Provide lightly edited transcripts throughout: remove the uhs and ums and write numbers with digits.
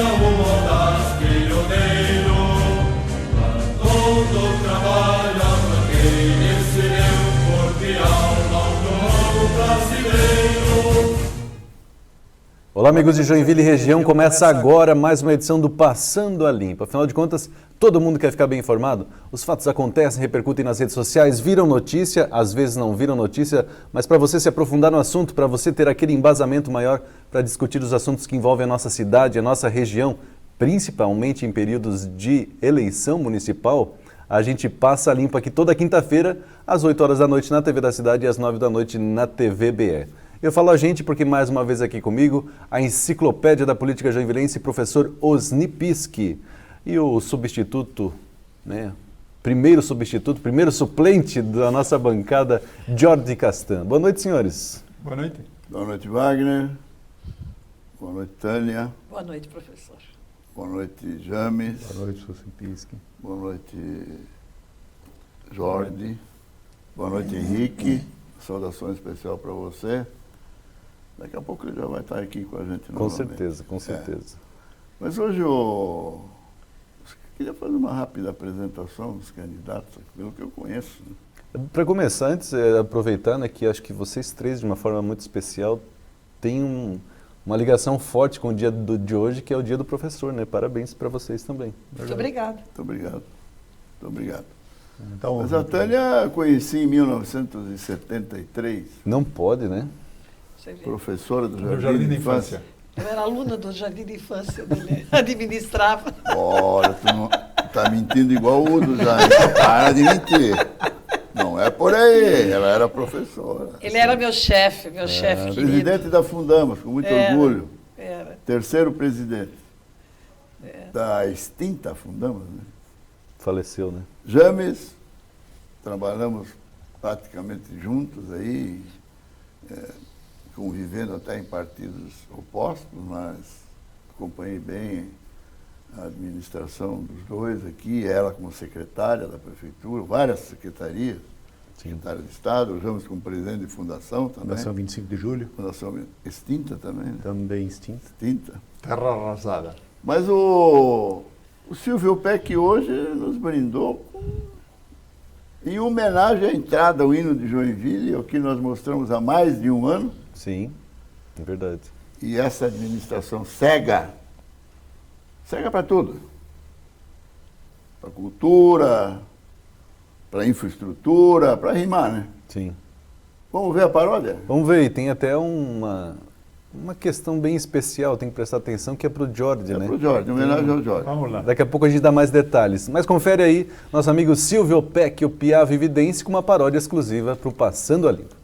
o audaz pioneiro, a todo trabalho quem ensineu corpo e alma ao povo brasileiro. Olá, amigos de Joinville e região, começa agora mais uma edição do Passando a Limpo. Afinal de contas, todo mundo quer ficar bem informado. Os fatos acontecem, repercutem nas redes sociais, viram notícia, às vezes não viram notícia, mas para você se aprofundar no assunto, para você ter aquele embasamento maior para discutir os assuntos que envolvem a nossa cidade, a nossa região, principalmente em períodos de eleição municipal, a gente passa a limpo aqui toda quinta-feira, às 8 horas da noite na TV da Cidade e às 9 da noite na TV BE. Eu falo a gente porque mais uma vez aqui comigo, a enciclopédia da política joinvilense, professor Osni Pischi, e o substituto, primeiro suplente da nossa bancada, Jordi Castan. Boa noite, senhores. Boa noite. Boa noite, Wagner. Boa noite, Tânia. Boa noite, professor. Boa noite, James. Boa noite, Osni Pischi. Boa noite, Jordi. Boa noite, Henrique. Saudação especial para você. Daqui a pouco ele já vai estar aqui com a gente novamente. Com certeza. Mas hoje eu queria fazer uma rápida apresentação dos candidatos, pelo que eu conheço. Para começar, antes, aproveitar que acho que vocês três, de uma forma muito especial, têm uma ligação forte com o dia de hoje, que é o dia do professor, né? Parabéns para vocês também. Muito obrigado. Muito obrigado. Então, Mas a Tânia conheci em 1973. Não pode, né? Você vê. Professora do no Jardim de Infância. Eu era aluna do Jardim de Infância dele, administrava. Olha, tu não, tá mentindo igual o Udo já, hein? Para de mentir. Não é por aí, ela era professora. Ele era meu chefe querido. Presidente da Fundamas, com muito orgulho. Era. Terceiro presidente da extinta Fundamas, né? Faleceu, né? James, trabalhamos praticamente juntos aí, convivendo até em partidos opostos, mas acompanhei bem a administração dos dois aqui, ela como secretária da prefeitura, várias secretarias, secretária de Estado, o James como presidente de fundação também. Fundação 25 de Julho. Fundação extinta também, né? Também extinta. Extinta. Terra arrasada. Mas o Silvio Peck hoje nos brindou em homenagem à entrada ao hino de Joinville, o que nós mostramos há mais de um ano. Sim, é verdade. E essa administração cega para tudo. Para cultura, para infraestrutura, para rimar, né? Sim. Vamos ver a paródia? Vamos ver, e tem até uma questão bem especial, tem que prestar atenção, que é para o Jordi, né? É para o Jordi, em homenagem ao Jordi. Vamos lá. Daqui a pouco a gente dá mais detalhes. Mas confere aí, nosso amigo Silvio Peck, o Piá Vividense, com uma paródia exclusiva para o Passando a Limpo.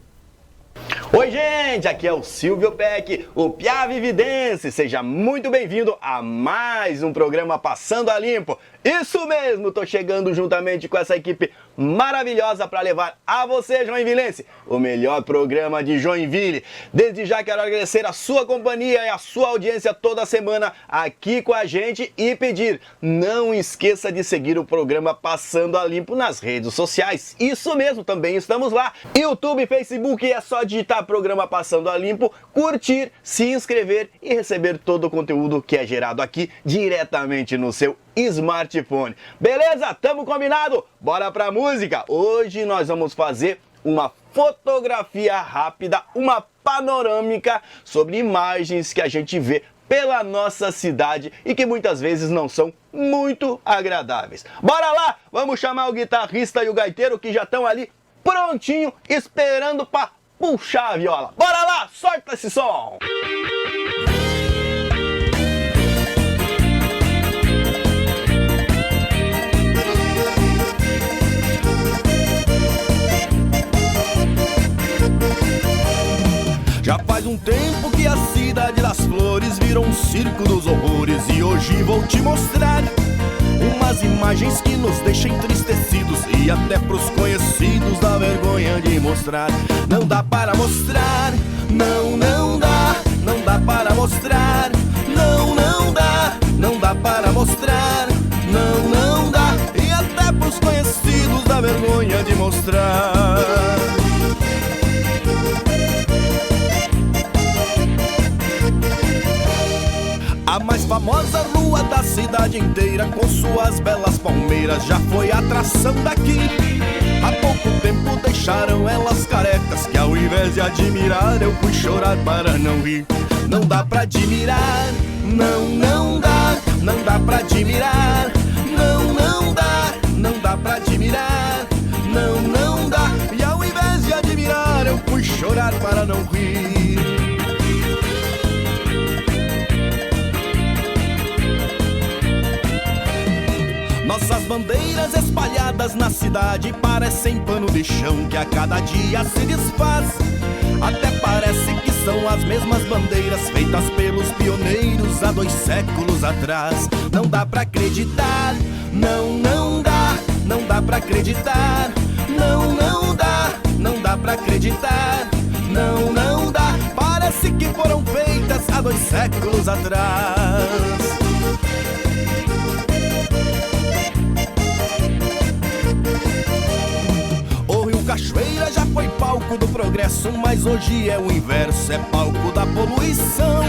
Oi, gente, aqui é o Silvio Peck, o Piá Vividense. Seja muito bem-vindo a mais um programa Passando a Limpo. Isso mesmo, tô chegando juntamente com essa equipe maravilhosa para levar a você, joinvilense, o melhor programa de Joinville. Desde já quero agradecer a sua companhia e a sua audiência toda semana aqui com a gente e pedir, não esqueça de seguir o programa Passando a Limpo nas redes sociais. Isso mesmo, também estamos lá. YouTube, Facebook, é só digitar programa Passando a Limpo, curtir, se inscrever e receber todo o conteúdo que é gerado aqui diretamente no seu smartphone. Beleza? Tamo combinado? Bora pra música! Hoje nós vamos fazer uma fotografia rápida, uma panorâmica sobre imagens que a gente vê pela nossa cidade e que muitas vezes não são muito agradáveis. Bora lá! Vamos chamar o guitarrista e o gaiteiro que já estão ali prontinho, esperando pra puxar a viola. Bora lá! Solta esse som! Já faz um tempo que a cidade das flores virou um circo dos horrores e hoje vou te mostrar umas imagens que nos deixam entristecidos e até pros conhecidos dá vergonha de mostrar. Não dá para mostrar, não dá, não dá para mostrar, não dá para mostrar, não dá, e até pros conhecidos dá vergonha de mostrar. A mais mais famosa rua da cidade inteira, com suas belas palmeiras, já foi atração daqui. Há pouco tempo deixaram elas carecas, que ao invés de admirar eu fui chorar para não rir. Não dá pra admirar, não dá, não dá pra admirar, não dá, não dá pra admirar, não dá. E ao invés de admirar eu fui chorar para não rir. Nossas bandeiras espalhadas na cidade parecem pano de chão que a cada dia se desfaz. Até parece que são as mesmas bandeiras feitas pelos pioneiros há 2 séculos atrás. Não dá pra acreditar, não dá, não dá pra acreditar, não dá, não dá pra acreditar, não dá. Parece que foram feitas há 2 séculos atrás. Cachoeira já foi palco do progresso, mas hoje é o inverso, é palco da poluição.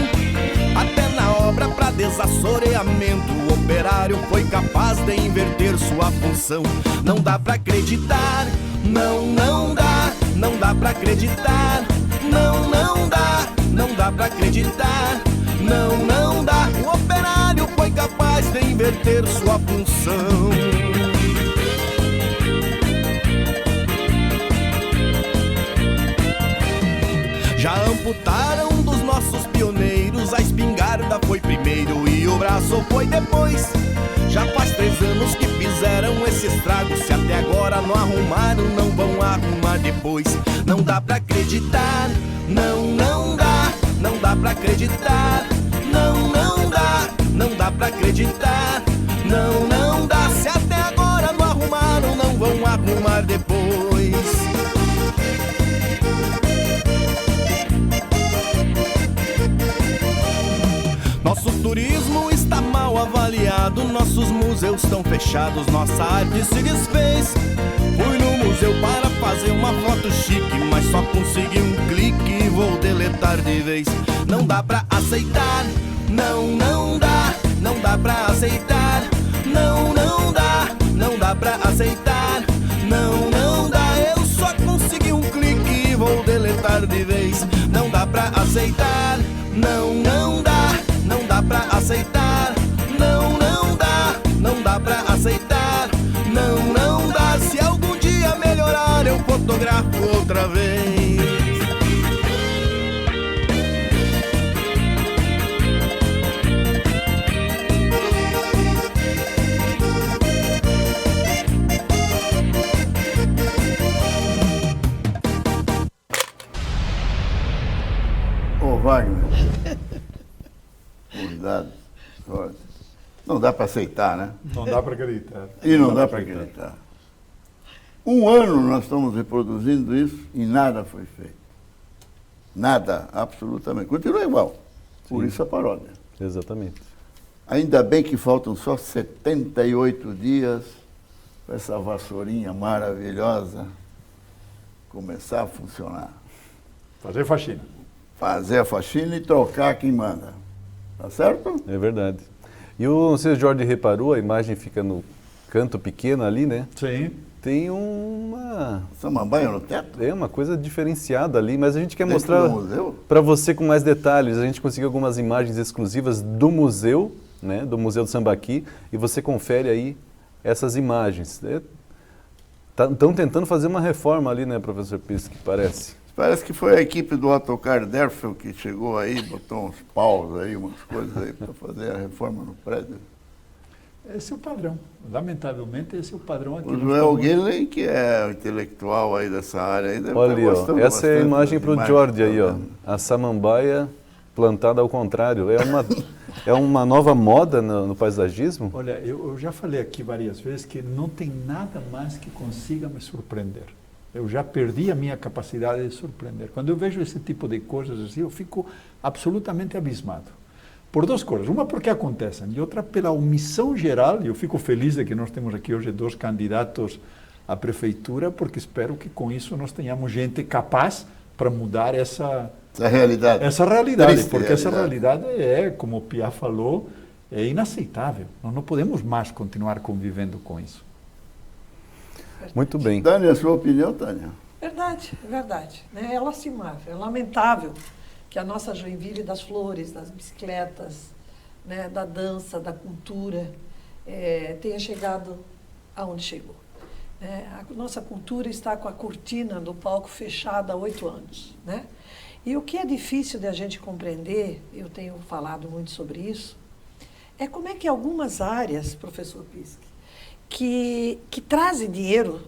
Até na obra pra desassoreamento, o operário foi capaz de inverter sua função. Não dá pra acreditar, não dá, não dá pra acreditar, não dá, não dá pra acreditar, não dá. O operário foi capaz de inverter sua função. Já amputaram dos nossos pioneiros, a espingarda foi primeiro e o braço foi depois. Já faz 3 anos que fizeram esse estrago, se até agora não arrumaram, não vão arrumar depois. Não dá pra acreditar, não dá, não dá pra acreditar, não dá, não dá pra acreditar, não dá. Se até agora não arrumaram, não vão arrumar depois. Nosso turismo está mal avaliado, nossos museus estão fechados, nossa arte se desfez. Fui no museu para fazer uma foto chique, mas só consegui um clique e vou deletar de vez. Não dá pra aceitar, não dá, não dá pra aceitar, não dá, não dá pra aceitar, não dá. Eu só consegui um clique e vou deletar de vez. Não dá pra aceitar, não dá, não dá pra aceitar, não dá, não dá pra aceitar, não dá. Se algum dia melhorar eu fotografo outra vez. Ô Wagner, cuidado, não dá para aceitar, né? Não dá para acreditar. E não dá para acreditar. 1 ano nós estamos reproduzindo isso e nada foi feito. Nada, absolutamente. Continua igual. Por isso a paródia. Exatamente. Ainda bem que faltam só 78 dias para essa vassourinha maravilhosa começar a funcionar. Fazer faxina. Fazer a faxina e trocar quem manda. Tá certo? É verdade. E não sei se o Jorge reparou, a imagem fica no canto pequeno ali, né? Sim. Tem uma Samambaia no teto? uma coisa diferenciada ali, mas a gente quer Dentro mostrar do museu? para você com mais detalhes. A gente conseguiu algumas imagens exclusivas do museu, né? Do Museu do Sambaqui, e você confere aí essas imagens. Estão tentando fazer uma reforma ali, né, professor Pisque, parece. Parece que foi a equipe do Autocar Derfel que chegou aí, botou uns paus aí, umas coisas aí para fazer a reforma no prédio. Esse é o padrão. Lamentavelmente, esse é o padrão aqui. O Joel Guilherme, que é o intelectual aí dessa área aí, deve Olha estar ali, ó, gostando essa é a bastante imagem das para o imagens Jorge que aí, tá ó. vendo. A samambaia plantada ao contrário. É uma nova moda no paisagismo? Olha, eu já falei aqui várias vezes que não tem nada mais que consiga me surpreender. Eu já perdi a minha capacidade de surpreender. Quando eu vejo esse tipo de coisas assim, eu fico absolutamente abismado. Por 2 coisas. Uma, porque acontecem, e outra, pela omissão geral. E eu fico feliz de que nós temos aqui hoje 2 candidatos à prefeitura, porque espero que com isso nós tenhamos gente capaz para mudar essa realidade. Essa realidade, Triste porque essa realidade é, como o Pia falou, é inaceitável. Nós não podemos mais continuar convivendo com isso. Muito bem. Tânia, a sua opinião, Tânia? Verdade, verdade. Né? É lastimável, é lamentável que a nossa Joinville das flores, das bicicletas, né, da dança, da cultura, tenha chegado aonde chegou. A nossa cultura está com a cortina do palco fechada há 8 anos. Né? E o que é difícil de a gente compreender, eu tenho falado muito sobre isso, é como é que algumas áreas, professor Piske, que trazem dinheiro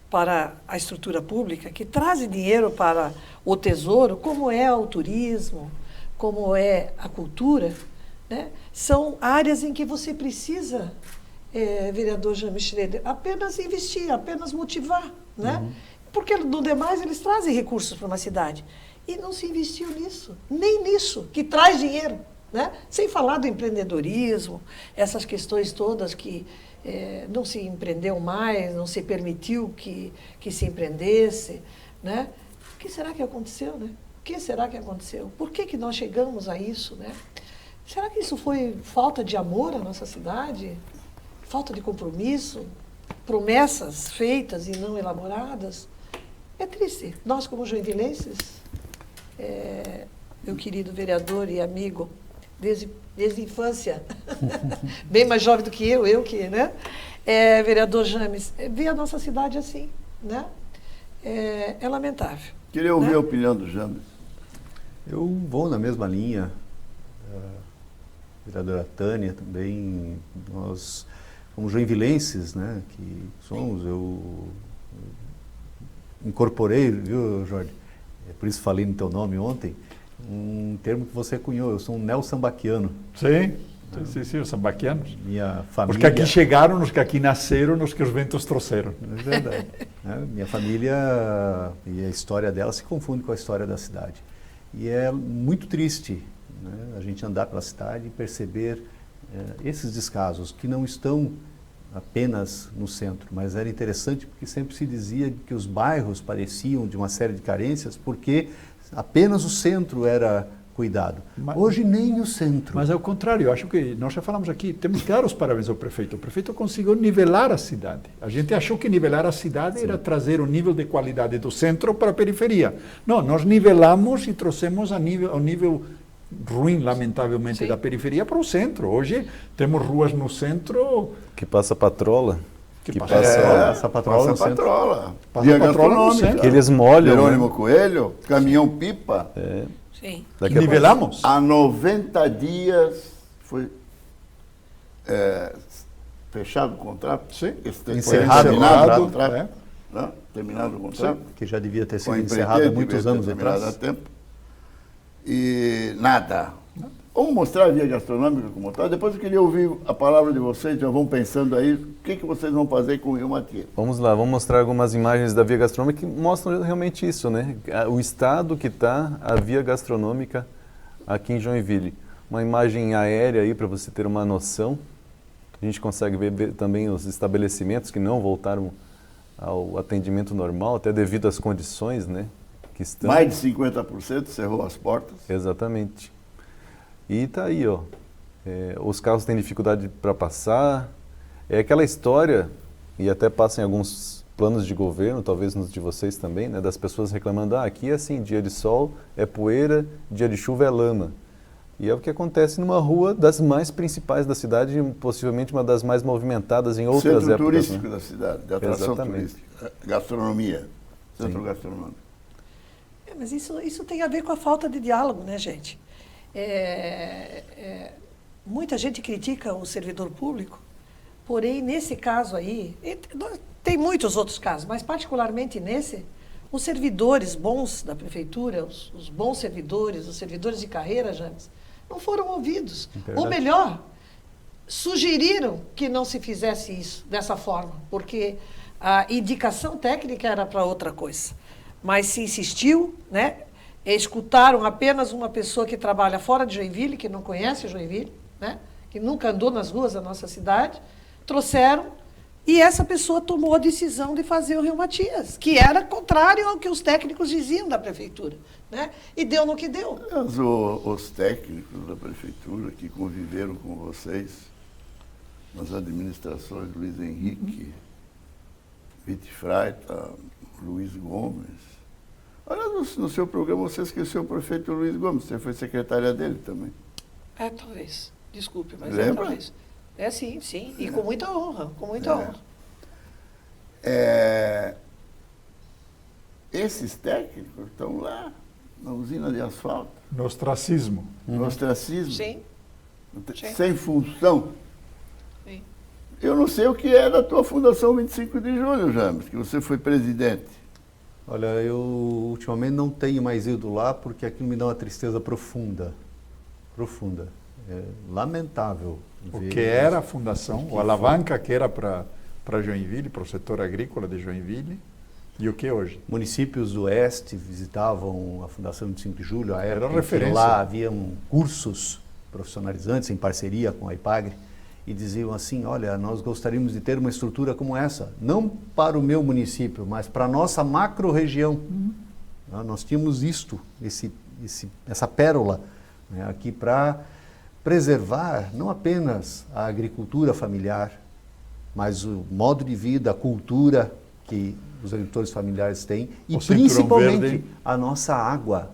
para a estrutura pública, que trazem dinheiro para o tesouro, como é o turismo, como é a cultura, né? São áreas em que você precisa, vereador James Schroeder, apenas investir, apenas motivar, né? Porque no demais eles trazem recursos para uma cidade. E não se investiu nisso, nem nisso, que traz dinheiro, né? Sem falar do empreendedorismo, essas questões todas que não se empreendeu mais, não se permitiu que se empreendesse, né? O que será que aconteceu, né? O que será que aconteceu? Por que nós chegamos a isso, né? Será que isso foi falta de amor à nossa cidade? Falta de compromisso? Promessas feitas e não elaboradas? É triste. Nós, como joinvilenses, meu querido vereador e amigo, desde a infância, bem mais jovem do que eu que, né? Vereador James, ver a nossa cidade assim, né? É lamentável. Queria ouvir né? a opinião do James. Eu vou na mesma linha, a vereadora Tânia também, nós, como joinvilenses, né, que somos, eu incorporei, viu, Jorge? Por isso falei no teu nome ontem, um termo que você cunhou, eu sou um neo-sambaquiano. Sim, os sambaquianos. Minha família... Os que aqui chegaram, os que aqui nasceram, os que os ventos trouxeram. É verdade. Minha família e a história dela se confunde com a história da cidade. E é muito triste, né, a gente andar pela cidade e perceber esses descasos que não estão apenas no centro, mas era interessante porque sempre se dizia que os bairros pareciam de uma série de carências porque apenas o centro era cuidado. Hoje nem o centro. Mas é o contrário, eu acho que nós já falamos aqui, temos que dar os parabéns ao prefeito. O prefeito conseguiu nivelar a cidade. A gente achou que nivelar a cidade era trazer o nível de qualidade do centro para a periferia. Não, nós nivelamos e trouxemos ao nível ruim, lamentavelmente, da periferia para o centro. Hoje temos ruas no centro... Que passa patrola. Que passa patrola no centro. Via gastronômica. Que eles molham. Jerônimo Coelho, caminhão-pipa. Sim. Nivelamos? Há 90 dias foi fechado o contrato. Sim. Encerrado o contrato. Terminado o contrato. Que já devia ter sido encerrado há muitos anos atrás. Há tempo. E nada. Vamos mostrar a via gastronômica como está. Depois eu queria ouvir a palavra de vocês, já vão pensando aí, o que vocês vão fazer com o Rio Matias. Vamos lá, vamos mostrar algumas imagens da via gastronômica que mostram realmente isso, né? O estado que está a via gastronômica aqui em Joinville. Uma imagem aérea aí para você ter uma noção. A gente consegue ver também os estabelecimentos que não voltaram ao atendimento normal, até devido às condições, né? Que estão... Mais de 50% cerrou as portas. Exatamente. E está aí, ó. Os carros têm dificuldade para passar. É aquela história, e até passa em alguns planos de governo, talvez nos de vocês também, né, das pessoas reclamando, aqui é assim, dia de sol é poeira, dia de chuva é lama. E é o que acontece numa rua das mais principais da cidade, possivelmente uma das mais movimentadas em outras Centro épocas. Centro turístico, né, da cidade, de atração turística, gastronomia, centro gastronômico. Mas isso tem a ver com a falta de diálogo, né, gente? Muita gente critica o servidor público, porém, nesse caso aí, tem muitos outros casos, mas particularmente nesse, os servidores bons da prefeitura, os bons servidores, os servidores de carreira, James, não foram ouvidos. Ou melhor, sugeriram que não se fizesse isso dessa forma, porque a indicação técnica era para outra coisa. Mas se insistiu, né? Escutaram apenas uma pessoa que trabalha fora de Joinville, que não conhece Joinville, né? Que nunca andou nas ruas da nossa cidade, trouxeram e essa pessoa tomou a decisão de fazer o Rio Matias, que era contrário ao que os técnicos diziam da prefeitura. né? E deu no que deu. Mas os técnicos da prefeitura que conviveram com vocês nas administrações, Luiz Henrique, Vite Freita, Luiz Gomes. Olha, no seu programa você esqueceu o prefeito Luiz Gomes, você foi secretária dele também. Talvez. Desculpe, mas Lembra? talvez. Sim, sim. E com muita honra, com muita honra. Esses técnicos estão lá na usina de asfalto, No ostracismo. no ostracismo, Sim, sim. sem função. Sim. Eu não sei o que é da tua Fundação 25 de Julho, James, que você foi presidente. Olha, eu ultimamente não tenho mais ido lá porque aquilo me dá uma tristeza profunda. Profunda. É lamentável. O ver que era a fundação, a alavanca que era para Joinville, para o setor agrícola de Joinville, e o que é hoje? Municípios do Oeste visitavam a Fundação 25 de Julho, a época em que referência. lá haviam cursos profissionalizantes em parceria com a IPAGRE, e diziam assim, olha, nós gostaríamos de ter uma estrutura como essa, não para o meu município, mas para a nossa macro-região. Nós tínhamos essa pérola, né, aqui para preservar não apenas a agricultura familiar, mas o modo de vida, a cultura que os agricultores familiares têm e O cinturão principalmente verde. a nossa água.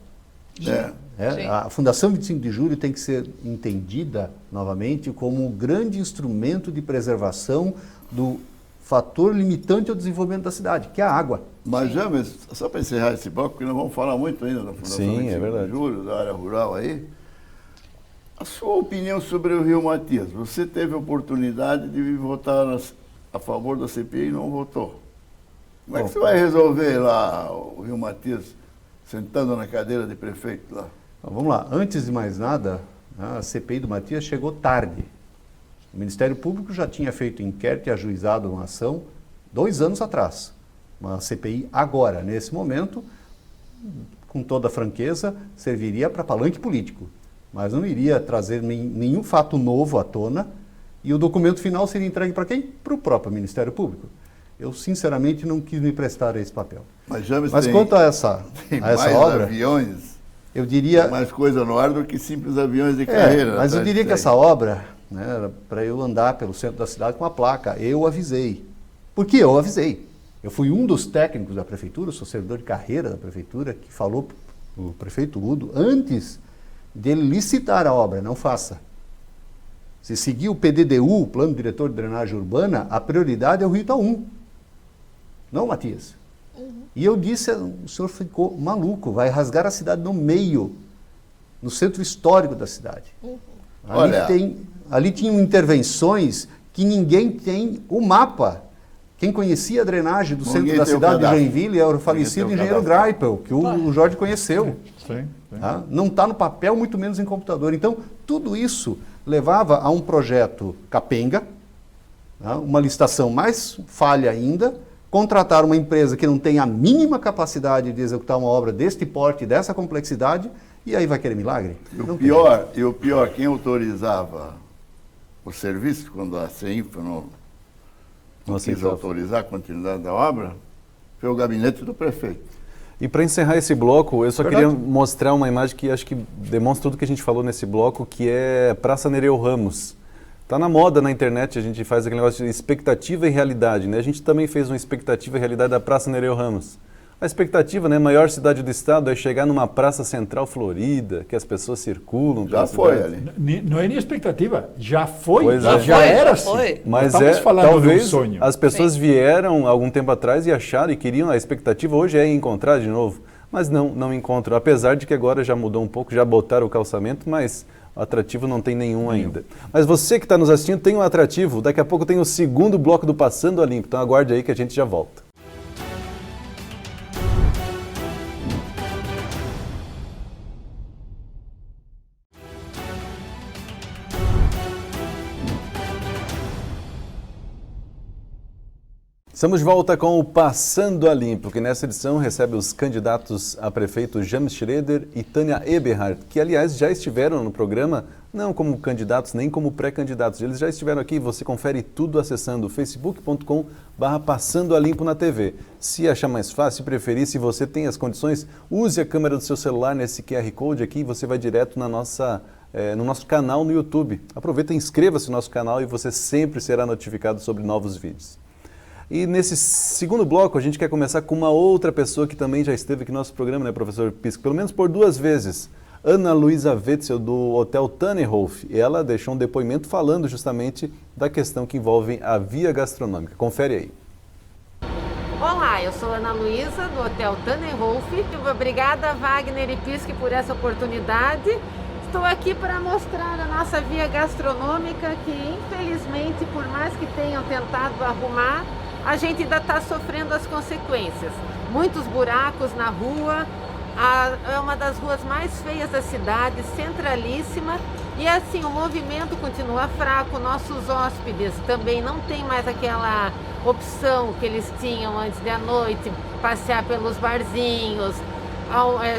É. Sim. A Fundação 25 de Julho tem que ser entendida novamente como um grande instrumento de preservação do fator limitante ao desenvolvimento da cidade, que é a água. Mas, James, só para encerrar esse bloco, porque nós vamos falar muito ainda da Fundação Sim, 25 é verdade. de Julho, da área rural aí. A sua opinião sobre o Rio Matias? Você teve a oportunidade de votar a favor da CPI e não votou. Como é que você vai resolver lá o Rio Matias sentando na cadeira de prefeito lá? Então, vamos lá, antes de mais nada, a CPI do Matias chegou tarde. O Ministério Público já tinha feito inquérito e ajuizado uma ação 2 anos atrás. Uma CPI agora, nesse momento, com toda a franqueza, serviria para palanque político, mas não iria trazer nenhum fato novo à tona e o documento final seria entregue para quem? Para o próprio Ministério Público. Eu, sinceramente, não quis me prestar a esse papel. Mas, James, Mas quanto a essa mais obra, aviões, eu diria... tem mais coisa no ar do que simples aviões de carreira. Mas eu atrás diria disso que aí. essa obra, né, era para eu andar pelo centro da cidade com a placa. Eu avisei. Por que eu avisei? Eu fui um dos técnicos da prefeitura, sou servidor de carreira da prefeitura, que falou para o prefeito Udo, antes dele licitar a obra, não faça. Se seguir o PDDU, o Plano Diretor de Drenagem Urbana, a prioridade é o Rio Itaú. Não, Matias. E eu disse, o senhor ficou maluco, vai rasgar a cidade no meio, no centro histórico da cidade. Olha. Ali tinham intervenções que ninguém tem o mapa. Quem conhecia a drenagem do Ninguém centro da tem o cidade de cadastro. Joinville era o falecido tem o engenheiro cadastro. Greipel, que o Jorge conheceu. Sim, sim. Tá? Não está no papel, muito menos em computador. Então, tudo isso levava a um projeto capenga, tá? Uma licitação mais falha ainda, contratar uma empresa que não tem a mínima capacidade de executar uma obra deste porte, dessa complexidade, e aí vai querer milagre? E Não o tem. pior, quem autorizava o serviço, quando a CEINFRA não quis aceitava. autorizar a continuidade da obra, foi o gabinete do prefeito. E para encerrar esse bloco, eu só Verdade. queria mostrar uma imagem que acho que demonstra tudo que a gente falou nesse bloco, que é Praça Nereu Ramos. Tá na moda na internet, a gente faz aquele negócio de expectativa e realidade, né? A gente também fez uma expectativa e realidade da Praça Nereu Ramos. A expectativa, né, maior cidade do estado, é chegar numa praça central florida, que as pessoas circulam. Já pela foi cidade. ali. Não é nem expectativa, já foi, Pois já, é. já foi, era já assim. foi. Mas Estamos falando de um talvez sonho. as pessoas Sim. vieram algum tempo atrás e acharam e queriam, a expectativa hoje é encontrar de novo, mas não encontram, apesar de que agora já mudou um pouco, já botaram o calçamento, mas o atrativo não tem nenhum ainda. Mas você que está nos assistindo tem um atrativo, daqui a pouco tem o segundo bloco do Passando a Limpo, então aguarde aí que a gente já volta. Estamos de volta com o Passando a Limpo, que nessa edição recebe os candidatos a prefeito James Schroeder e Tânia Eberhard, que aliás já estiveram no programa não como candidatos nem como pré-candidatos. Eles já estiveram aqui, você confere tudo acessando facebook.com/Passando a Limpo na TV. Se achar mais fácil, se preferir, se você tem as condições, use a câmera do seu celular nesse QR Code aqui e você vai direto no nosso canal no YouTube. Aproveita e inscreva-se no nosso canal e você sempre será notificado sobre novos vídeos. E nesse segundo bloco, a gente quer começar com uma outra pessoa que também já esteve aqui no nosso programa, né, professor Pisco? Pelo menos por 2 vezes. Ana Luísa Wetzel, do Hotel Tannenhof. Ela deixou um depoimento falando justamente da questão que envolve a via gastronômica. Confere aí. Olá, eu sou Ana Luísa, do Hotel Tannenhof. Obrigada, Wagner e Pisco, por essa oportunidade. Estou aqui para mostrar a nossa via gastronômica que, infelizmente, por mais que tenham tentado arrumar, a gente ainda está sofrendo as consequências. Muitos buracos na rua. É uma das ruas mais feias da cidade, centralíssima, e assim, o movimento continua fraco. Nossos hóspedes também não têm mais aquela opção que eles tinham antes da noite, passear pelos barzinhos,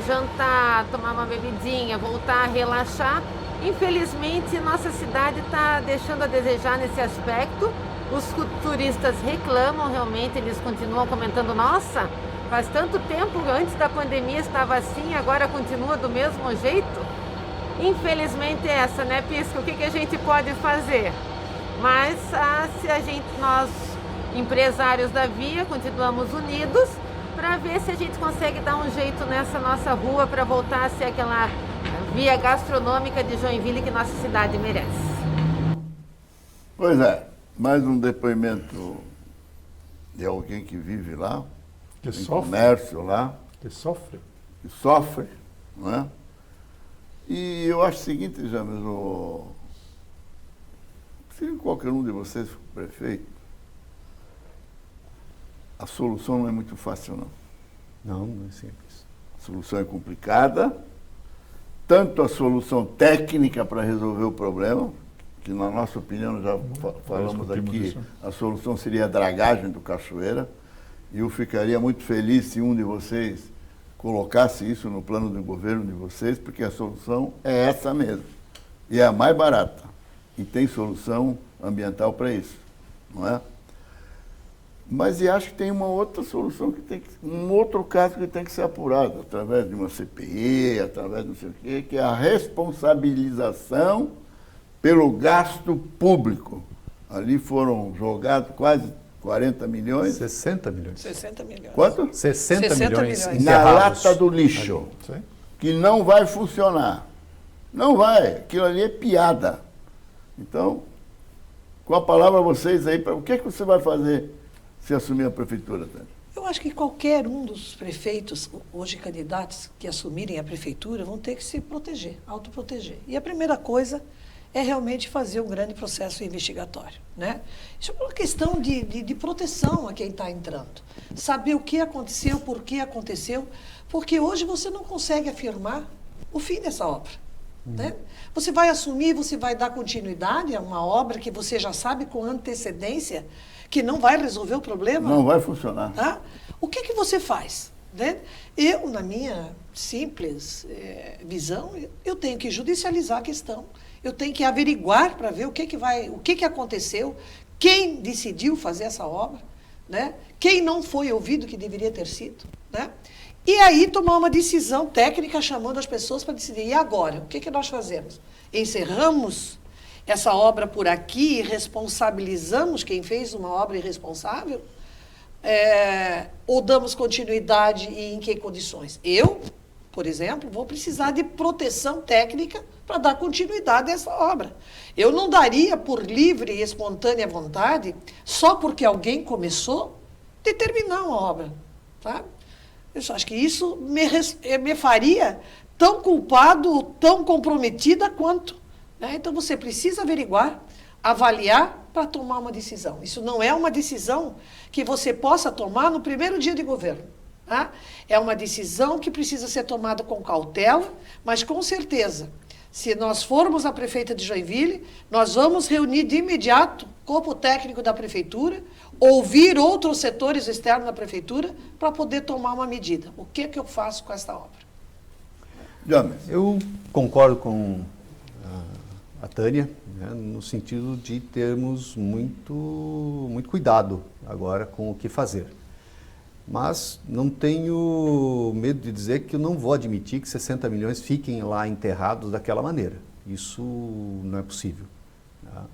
jantar, tomar uma bebidinha, voltar a relaxar. Infelizmente, nossa cidade está deixando a desejar nesse aspecto. Os turistas reclamam, realmente, eles continuam comentando, nossa, faz tanto tempo, antes da pandemia estava assim, agora continua do mesmo jeito. Infelizmente é essa, né, Pisco? O que a gente pode fazer? Mas nós, empresários da via, continuamos unidos para ver se a gente consegue dar um jeito nessa nossa rua para voltar a ser aquela via gastronômica de Joinville que nossa cidade merece. Pois é, mais um depoimento de alguém que vive lá, Que tem sofre. comércio lá, Que sofre. que sofre, não é? E eu acho o seguinte, James, se qualquer um de vocês for prefeito, a solução não é muito fácil, não. Não, não é simples. A solução é complicada, tanto a solução técnica para resolver o problema, que na nossa opinião já falamos aqui, isso. a solução seria a dragagem do Cachoeira, e eu ficaria muito feliz se um de vocês colocasse isso no plano do governo de vocês, porque a solução é essa mesmo, e é a mais barata, e tem solução ambiental para isso, não é? Mas eu acho que tem uma outra solução, um outro caso que tem que ser apurado, através de uma CPI, através de não sei o quê, que é a responsabilização pelo gasto público. Ali foram jogados quase 40 milhões. 60 milhões. 60 milhões. Quanto? 60 60 milhões milhões. Na enterrados. lata do lixo, Sim. que não vai funcionar. Não vai, aquilo ali é piada. Então, com a palavra a vocês aí, o que você vai fazer se assumir a prefeitura, Tânia? Eu acho que qualquer um dos prefeitos, hoje candidatos, que assumirem a prefeitura, vão ter que se proteger, autoproteger. E a primeira coisa é realmente fazer um grande processo investigatório, né? Isso é uma questão de proteção a quem está entrando. Saber o que aconteceu, por que aconteceu, porque hoje você não consegue afirmar o fim dessa obra, né? Você vai assumir, você vai dar continuidade a uma obra que você já sabe com antecedência que não vai resolver o problema. Não vai funcionar. Tá? O que você faz? Né? Eu, na minha simples visão, eu tenho que judicializar a questão, eu tenho que averiguar para ver o que aconteceu, quem decidiu fazer essa obra, né? Quem não foi ouvido que deveria ter sido, né? E aí tomar uma decisão técnica chamando as pessoas para decidir. E agora? O que nós fazemos? Encerramos essa obra por aqui e responsabilizamos quem fez uma obra irresponsável? Ou damos continuidade e em que condições? Eu, por exemplo, vou precisar de proteção técnica para dar continuidade a essa obra. Eu não daria por livre e espontânea vontade, só porque alguém começou, de terminar uma obra. Tá? Eu acho que isso me faria tão culpado, tão comprometida quanto. Né? Então, você precisa averiguar, avaliar para tomar uma decisão. Isso não é uma decisão que você possa tomar no primeiro dia de governo. Tá? É uma decisão que precisa ser tomada com cautela, mas com certeza, se nós formos a prefeita de Joinville, nós vamos reunir de imediato o corpo técnico da prefeitura, ouvir outros setores externos da prefeitura para poder tomar uma medida. O que eu faço com esta obra? James. Eu concordo com a Tânia, né, no sentido de termos muito cuidado agora com o que fazer. Mas não tenho medo de dizer que eu não vou admitir que 60 milhões fiquem lá enterrados daquela maneira. Isso não é possível.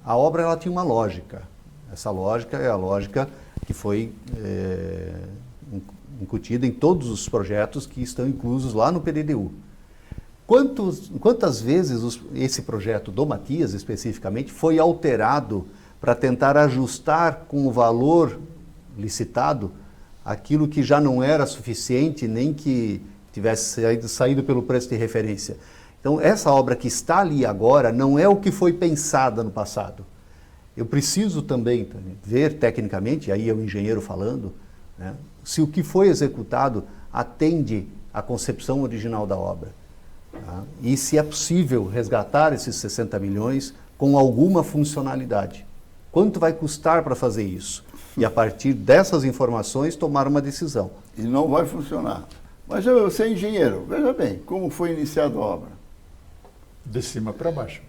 A obra ela tinha uma lógica. Essa lógica é a lógica que foi incutida em todos os projetos que estão inclusos lá no PDDU. Quantas vezes esse projeto do Matias, especificamente, foi alterado para tentar ajustar com o valor licitado aquilo que já não era suficiente, nem que tivesse saído pelo preço de referência. Então, essa obra que está ali agora não é o que foi pensada no passado. Eu preciso também ver tecnicamente, aí é o engenheiro falando, né, se o que foi executado atende à concepção original da obra. Tá? E se é possível resgatar esses 60 milhões com alguma funcionalidade. Quanto vai custar para fazer isso? E a partir dessas informações tomar uma decisão. E não vai funcionar. Mas você é engenheiro, veja bem, como foi iniciada a obra? De cima para baixo.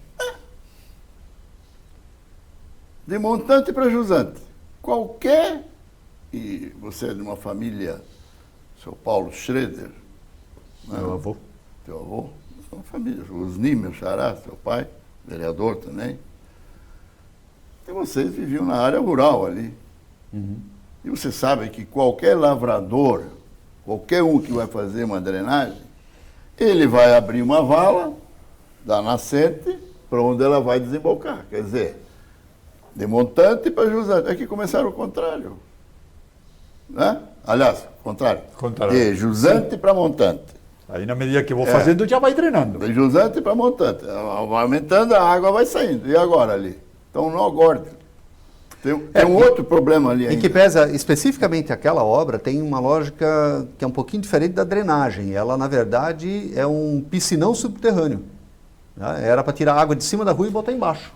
De montante para jusante. Qualquer, e você é de uma família, seu Paulo Schroeder, Meu avô. teu avô, uma família, os meu xará, seu pai, vereador também. E vocês viviam na área rural ali. Uhum. E você sabe que qualquer lavrador, qualquer um que vai fazer uma drenagem, ele vai abrir uma vala da nascente para onde ela vai desembocar. Quer dizer, de montante para jusante. Aqui começaram o contrário. Né? Aliás, contrário. De jusante para montante. Aí, na medida que eu vou fazendo, já vai drenando. De jusante para montante. Vai aumentando, a água vai saindo. E agora ali? Então, não agora. Tem um outro problema ali ainda. Em que pesa, especificamente aquela obra, tem uma lógica que é um pouquinho diferente da drenagem. Ela, na verdade, é um piscinão subterrâneo. Era para tirar a água de cima da rua e botar embaixo.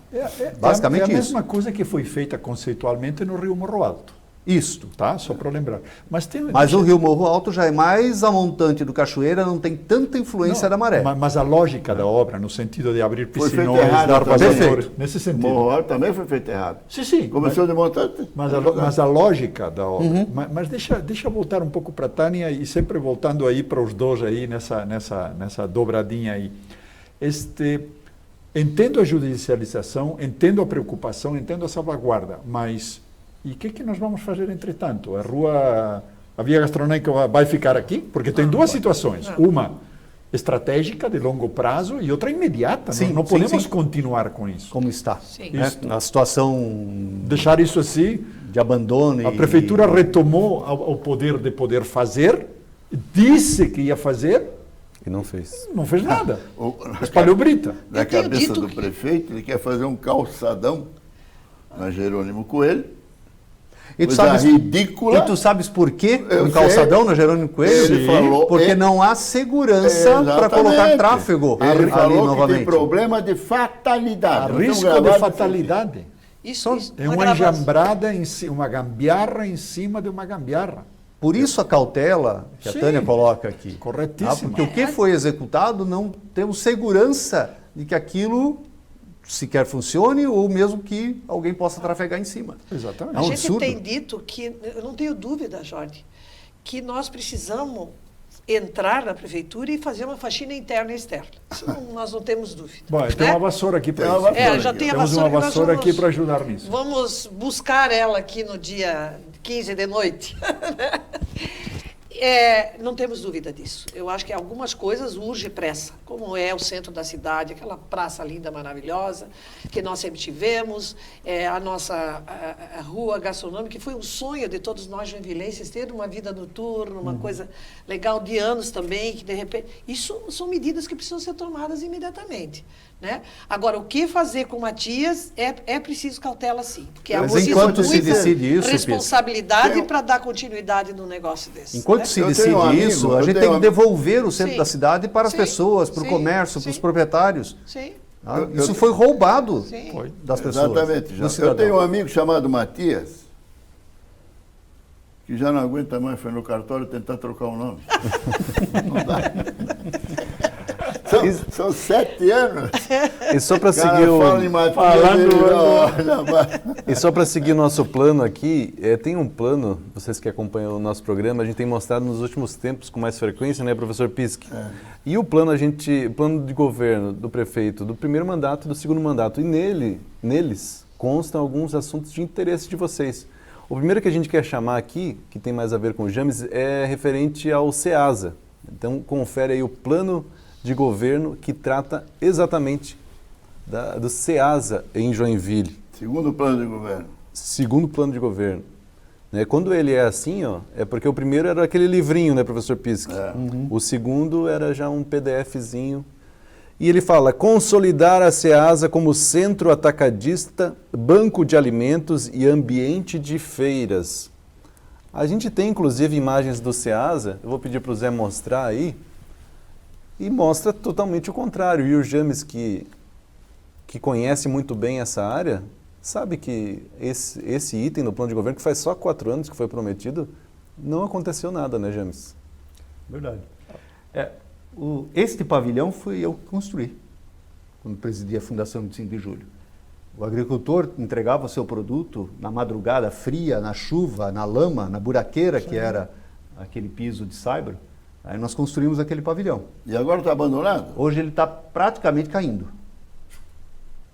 Basicamente é a isso. mesma coisa que foi feita conceitualmente no Rio Morro Alto. Isto. Tá? Só para lembrar. Mas o Rio Morro Alto já é mais a montante do Cachoeira, não tem tanta influência da maré. Mas a lógica da obra, no sentido de abrir Foi feito piscinões, errado dar também. vazadores, nesse sentido. Morro Alto também foi feito errado. Sim. Começou de montante. Mas a lógica da obra. Mas deixa eu voltar um pouco para a Tânia e sempre voltando aí para os dois aí nessa dobradinha aí. Entendo a judicialização, entendo a preocupação, entendo a salvaguarda, mas e o que nós vamos fazer entretanto? A via gastronômica vai ficar aqui? Porque tem duas situações. Uma estratégica de longo prazo e outra imediata. Sim, não podemos sim. continuar com isso. Como está. Sim. A situação Deixar isso assim. de abandono. A prefeitura retomou o poder de poder fazer, disse que ia fazer, E não fez. não fez nada. Espalhou brita. Na Eu tenho cabeça dito do que- prefeito, ele quer fazer um calçadão na Jerônimo Coelho. E tu, Coisa sabes, ridícula. e tu sabes por quê? Eu Um calçadão sei. na Jerônimo Coelho? Ele falou- Porque ele- não há segurança para Exatamente. colocar tráfego Ele ali falou que novamente. tem problema de Há fatalidade. Nós temos risco de gravado fatalidade. Isso É na uma gravação. enjambrada, uma gambiarra em cima de uma gambiarra. Por isso a cautela que a Sim. Tânia coloca aqui. Corretíssimo. Porque o que foi executado não temos segurança de que aquilo sequer funcione ou mesmo que alguém possa trafegar em cima. Exatamente. É A um gente absurdo. tem dito que, eu não tenho dúvida, Jorge, que nós precisamos entrar na prefeitura e fazer uma faxina interna e externa. Isso nós não temos dúvida. Bom, tem né? uma vassoura aqui para Tem uma isso. vassoura. Já tem a Temos vassoura uma que nós vassoura aqui vamos- para ajudar nisso. Vamos buscar ela aqui no dia 15 de noite. Não temos dúvida disso. Eu acho que algumas coisas urgem pressa, como é o centro da cidade, aquela praça linda, maravilhosa, que nós sempre tivemos, a nossa a rua gastronômica, que foi um sonho de todos nós joinvilenses, ter uma vida noturna, uma coisa legal de anos também, que de repente... Isso são medidas que precisam ser tomadas imediatamente. Né? Agora, o que fazer com Matias é preciso cautela, sim. Porque é Mas preciso enquanto se muita decide isso, responsabilidade Pedro, para dar continuidade num negócio desse. Enquanto né? se Eu decide tenho um amigo, isso, eu a gente tenho tem um que amigo. devolver o centro Sim. da cidade para as Sim. pessoas, para o Sim. comércio, para os Sim. proprietários. Sim, Tá? Isso foi roubado sim. Foi. das pessoas. Exatamente. do Eu cidadão. tenho um amigo chamado Matias, que já não aguenta mais, foi no cartório tentar trocar o nome. Não dá. São 7 anos. E só para Cara, seguir o... fala em matéria, E só para seguir o nosso plano aqui, tem um plano, vocês que acompanham o nosso programa, a gente tem mostrado nos últimos tempos com mais frequência, né, professor Pisk? E o plano, plano de governo do prefeito do primeiro mandato e do segundo mandato, e neles constam alguns assuntos de interesse de vocês. O primeiro que a gente quer chamar aqui, que tem mais a ver com o James, é referente ao SEASA. Então, confere aí o plano de governo que trata exatamente do SEASA em Joinville. Segundo plano de governo. Segundo plano de governo. Né? Quando ele é assim, ó, é porque o primeiro era aquele livrinho, né, professor Pisk? O segundo era já um PDFzinho. E ele fala, consolidar a SEASA como centro atacadista, banco de alimentos e ambiente de feiras. A gente tem, inclusive, imagens do SEASA, eu vou pedir para o Zé mostrar aí, e mostra totalmente o contrário. E o James, que conhece muito bem essa área, sabe que esse item no plano de governo, que faz só 4 anos que foi prometido, não aconteceu nada, né, James? Verdade. Este pavilhão fui eu que construí, quando presidi a Fundação de 5 de Julho. O agricultor entregava o seu produto na madrugada fria, na chuva, na lama, na buraqueira, que era aquele piso de saibro. Aí nós construímos aquele pavilhão. E agora está abandonado? Hoje ele está praticamente caindo.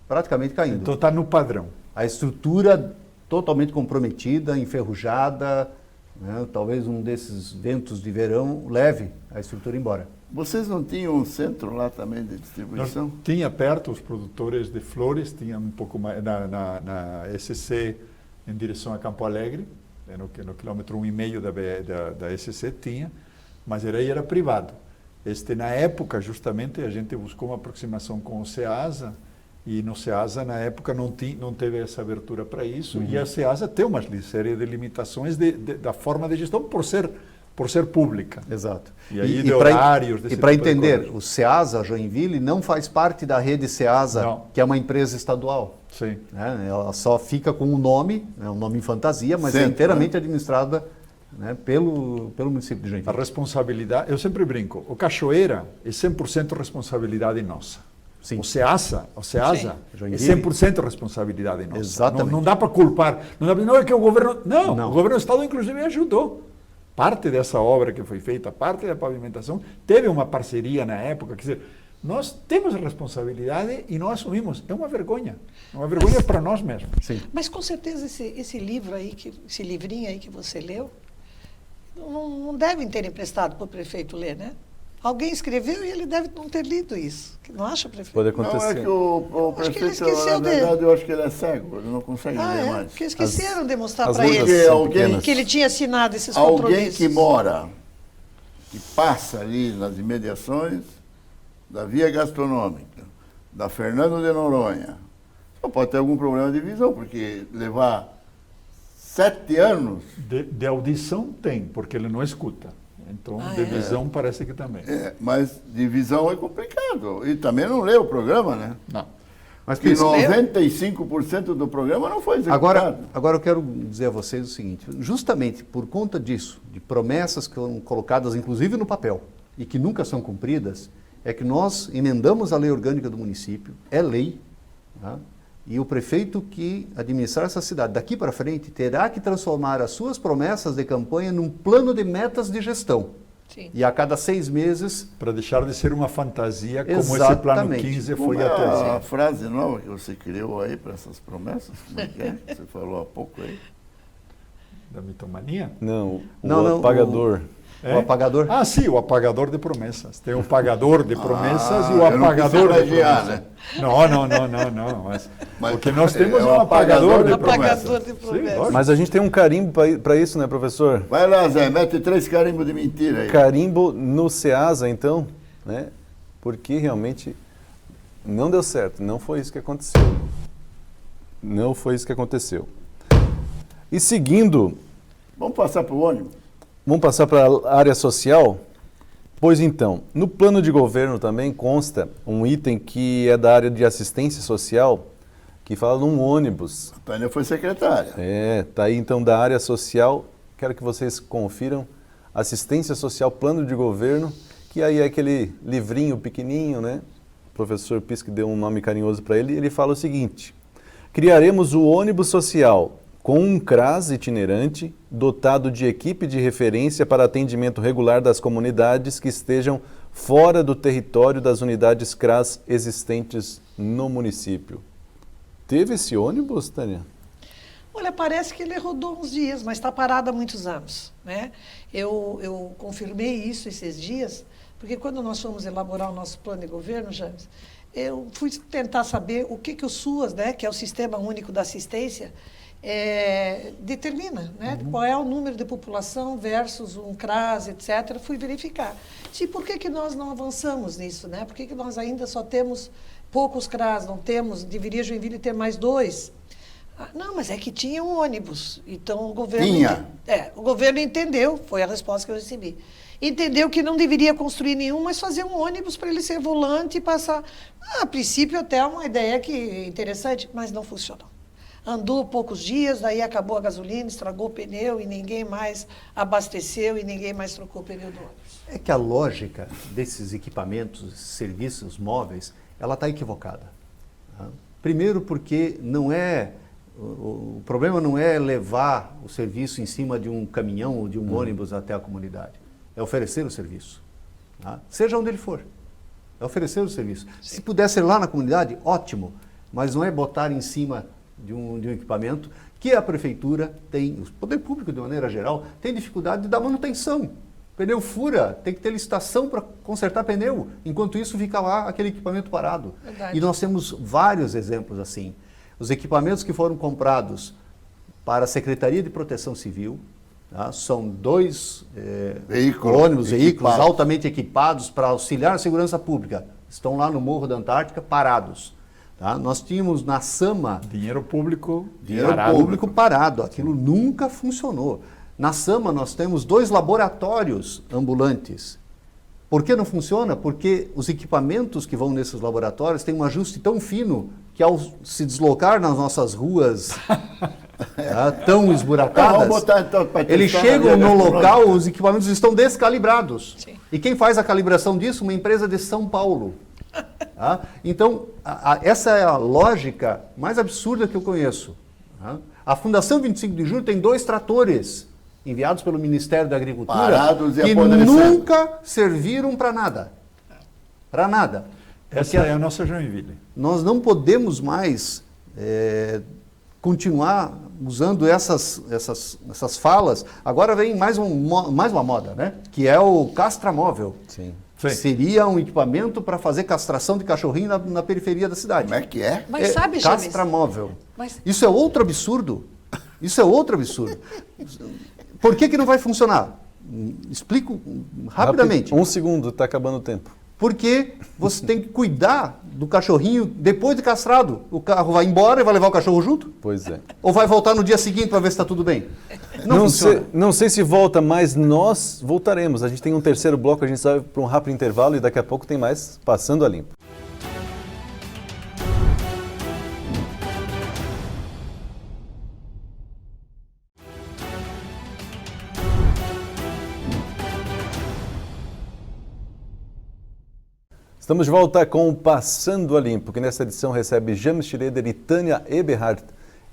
Praticamente caindo. Então está no padrão. A estrutura totalmente comprometida, enferrujada, né? Talvez um desses ventos de verão leve a estrutura embora. Vocês não tinham um centro lá também de distribuição? Tinha perto os produtores de flores, tinha um pouco mais na SC em direção a Campo Alegre, no quilômetro 1,5 da SC tinha, mas aí era privado. Na época, justamente, a gente buscou uma aproximação com o SEASA, e no SEASA, na época, não teve essa abertura para isso, e a SEASA tem uma série de limitações da forma de gestão por ser pública. Exato. E aí de horários... E para entender, o SEASA Joinville não faz parte da rede SEASA, que é uma empresa estadual. Sim. Né? Ela só fica com um nome em fantasia, mas é inteiramente administrada, né, pelo município de Joinville. A responsabilidade, eu sempre brinco, o Cachoeira é 100% responsabilidade nossa. Sim. O SEASA é 100% responsabilidade nossa. Exatamente. Não dá para culpar. Não é que o governo... Não, o governo do Estado, inclusive, ajudou. Parte dessa obra que foi feita, parte da pavimentação, teve uma parceria na época. Quer dizer, nós temos a responsabilidade e não assumimos. É uma vergonha. É uma vergonha para nós mesmos. Sim. Mas com certeza esse livro aí, esse livrinho aí que você leu, não devem ter emprestado para o prefeito ler, né? Alguém escreveu e ele deve não ter lido isso. Não acha, prefeito? Pode acontecer. Não, é que o Acho que ele prefeito, esqueceu na verdade, eu acho que ele é cego, ele não consegue ler mais. Porque esqueceram de mostrar as para letras ele são alguém- pequenas. que ele tinha assinado esses Alguém compromissos. que mora, que passa ali nas imediações da via gastronômica, da Fernando de Noronha, só pode ter algum problema de visão, porque levar 7 anos, De audição tem, porque ele não escuta. Então, de visão parece que também. mas de visão é complicado. E também não lê o programa, né? Não. Mas Porque 95% do programa não foi executado. Agora eu quero dizer a vocês o seguinte, justamente por conta disso, de promessas que foram colocadas inclusive no papel e que nunca são cumpridas, é que nós emendamos a lei orgânica do município, é lei, tá? E o prefeito que administrar essa cidade daqui para frente terá que transformar as suas promessas de campanha num plano de metas de gestão. Sim. E a cada 6 meses... Para deixar de ser uma fantasia, como esse Exatamente. plano 15 Como foi é até a hoje. frase nova que você criou aí para essas promessas? Como é que é? Você falou há pouco aí. Da mitomania? Não, Não, apagador. O apagador... Ah, sim, o apagador de promessas. Tem o pagador de promessas e o eu não apagador quis de plagiar, promessas. né? Não. Mas o que nós temos é é o um apagador de Apagador promessas. de Sim, promessas. lógico. Mas a gente tem um carimbo para isso, né, professor? Vai lá, Zé, mete 3 carimbos de mentira aí. Carimbo no SEASA, então, né? Porque realmente não deu certo, não foi isso que aconteceu. Não foi isso que aconteceu. E seguindo, Vamos passar para o ônibus? vamos passar para a área social? Pois então, no plano de governo também consta um item que é da área de assistência social, que fala num ônibus. A Tânia foi secretária. Tá aí então da área social. Quero que vocês confiram assistência social, plano de governo, que aí é aquele livrinho pequenininho, né? O professor Pisque deu um nome carinhoso para ele, ele fala o seguinte: criaremos o ônibus social com um CRAS itinerante, dotado de equipe de referência para atendimento regular das comunidades que estejam fora do território das unidades CRAS existentes no município. Teve esse ônibus, Tânia? Olha, parece que ele rodou uns dias, mas está parado há muitos anos, né? Eu confirmei isso esses dias, porque quando nós fomos elaborar o nosso plano de governo, James, eu fui tentar saber o que o SUAS, né, que é o Sistema Único da Assistência, determina, né? Qual é o número de população versus um CRAS, etc. Fui verificar. E por que nós não avançamos nisso, né? Por que nós ainda só temos poucos CRAS, não temos, deveria Joinville ter mais 2? Não, mas é que tinha um ônibus. Então o governo... Tinha? O governo entendeu, foi a resposta que eu recebi. Entendeu que não deveria construir nenhum, mas fazer um ônibus para ele ser volante e passar... a princípio até é uma ideia que interessante, mas não funcionou. Andou poucos dias, daí acabou a gasolina, estragou o pneu e ninguém mais abasteceu e ninguém mais trocou o pneu do ônibus. É que a lógica desses equipamentos, serviços móveis, ela está equivocada. Tá? Primeiro porque o problema não é levar o serviço em cima de um caminhão ou de um ônibus até a comunidade. É oferecer o serviço. Tá? Seja onde ele for. É oferecer o serviço. Sim. Se puder ser lá na comunidade, ótimo. Mas não é botar em cima de um equipamento que a prefeitura tem, o poder público de maneira geral, tem dificuldade de dar manutenção. Pneu fura, tem que ter licitação para consertar pneu. Enquanto isso fica lá aquele equipamento parado. Verdade. E nós temos vários exemplos assim. Os equipamentos que foram comprados para a Secretaria de Proteção Civil, tá? São 2 veículos altamente equipados para auxiliar a segurança pública. Estão lá no Morro da Antártica parados. Tá? Nós tínhamos na SAMA... Dinheiro público parado. Aquilo nunca funcionou. Na SAMA nós temos 2 laboratórios ambulantes. Por que não funciona? Porque os equipamentos que vão nesses laboratórios têm um ajuste tão fino que ao se deslocar nas nossas ruas tão esburacradas, eles chegam no local, os equipamentos estão descalibrados. Sim. E quem faz a calibração disso? Uma empresa de São Paulo. Tá? Então, essa é a lógica mais absurda que eu conheço. Tá? A Fundação 25 de Julho tem 2 tratores enviados pelo Ministério da Agricultura que nunca serviram para nada. Para nada. Essa é a nossa Joinville. Nós não podemos mais continuar usando essas falas. Agora vem mais uma moda, né? Que é o castramóvel. Sim. Seria um equipamento para fazer castração de cachorrinho na periferia da cidade. Como é que é? Mas sabe, James, castramóvel. Mas... Isso é outro absurdo. Por que não vai funcionar? Explico rapidamente. 1 segundo, está acabando o tempo. Porque você tem que cuidar do cachorrinho depois de castrado. O carro vai embora e vai levar o cachorro junto? Pois é. Ou vai voltar no dia seguinte para ver se está tudo bem? Não sei se volta, mas nós voltaremos. A gente tem um terceiro bloco, a gente vai para um rápido intervalo e daqui a pouco tem mais Passando a Limpo. Estamos de volta com o Passando a Limpo, que nessa edição recebe James Schroeder e Tânia Eberhardt,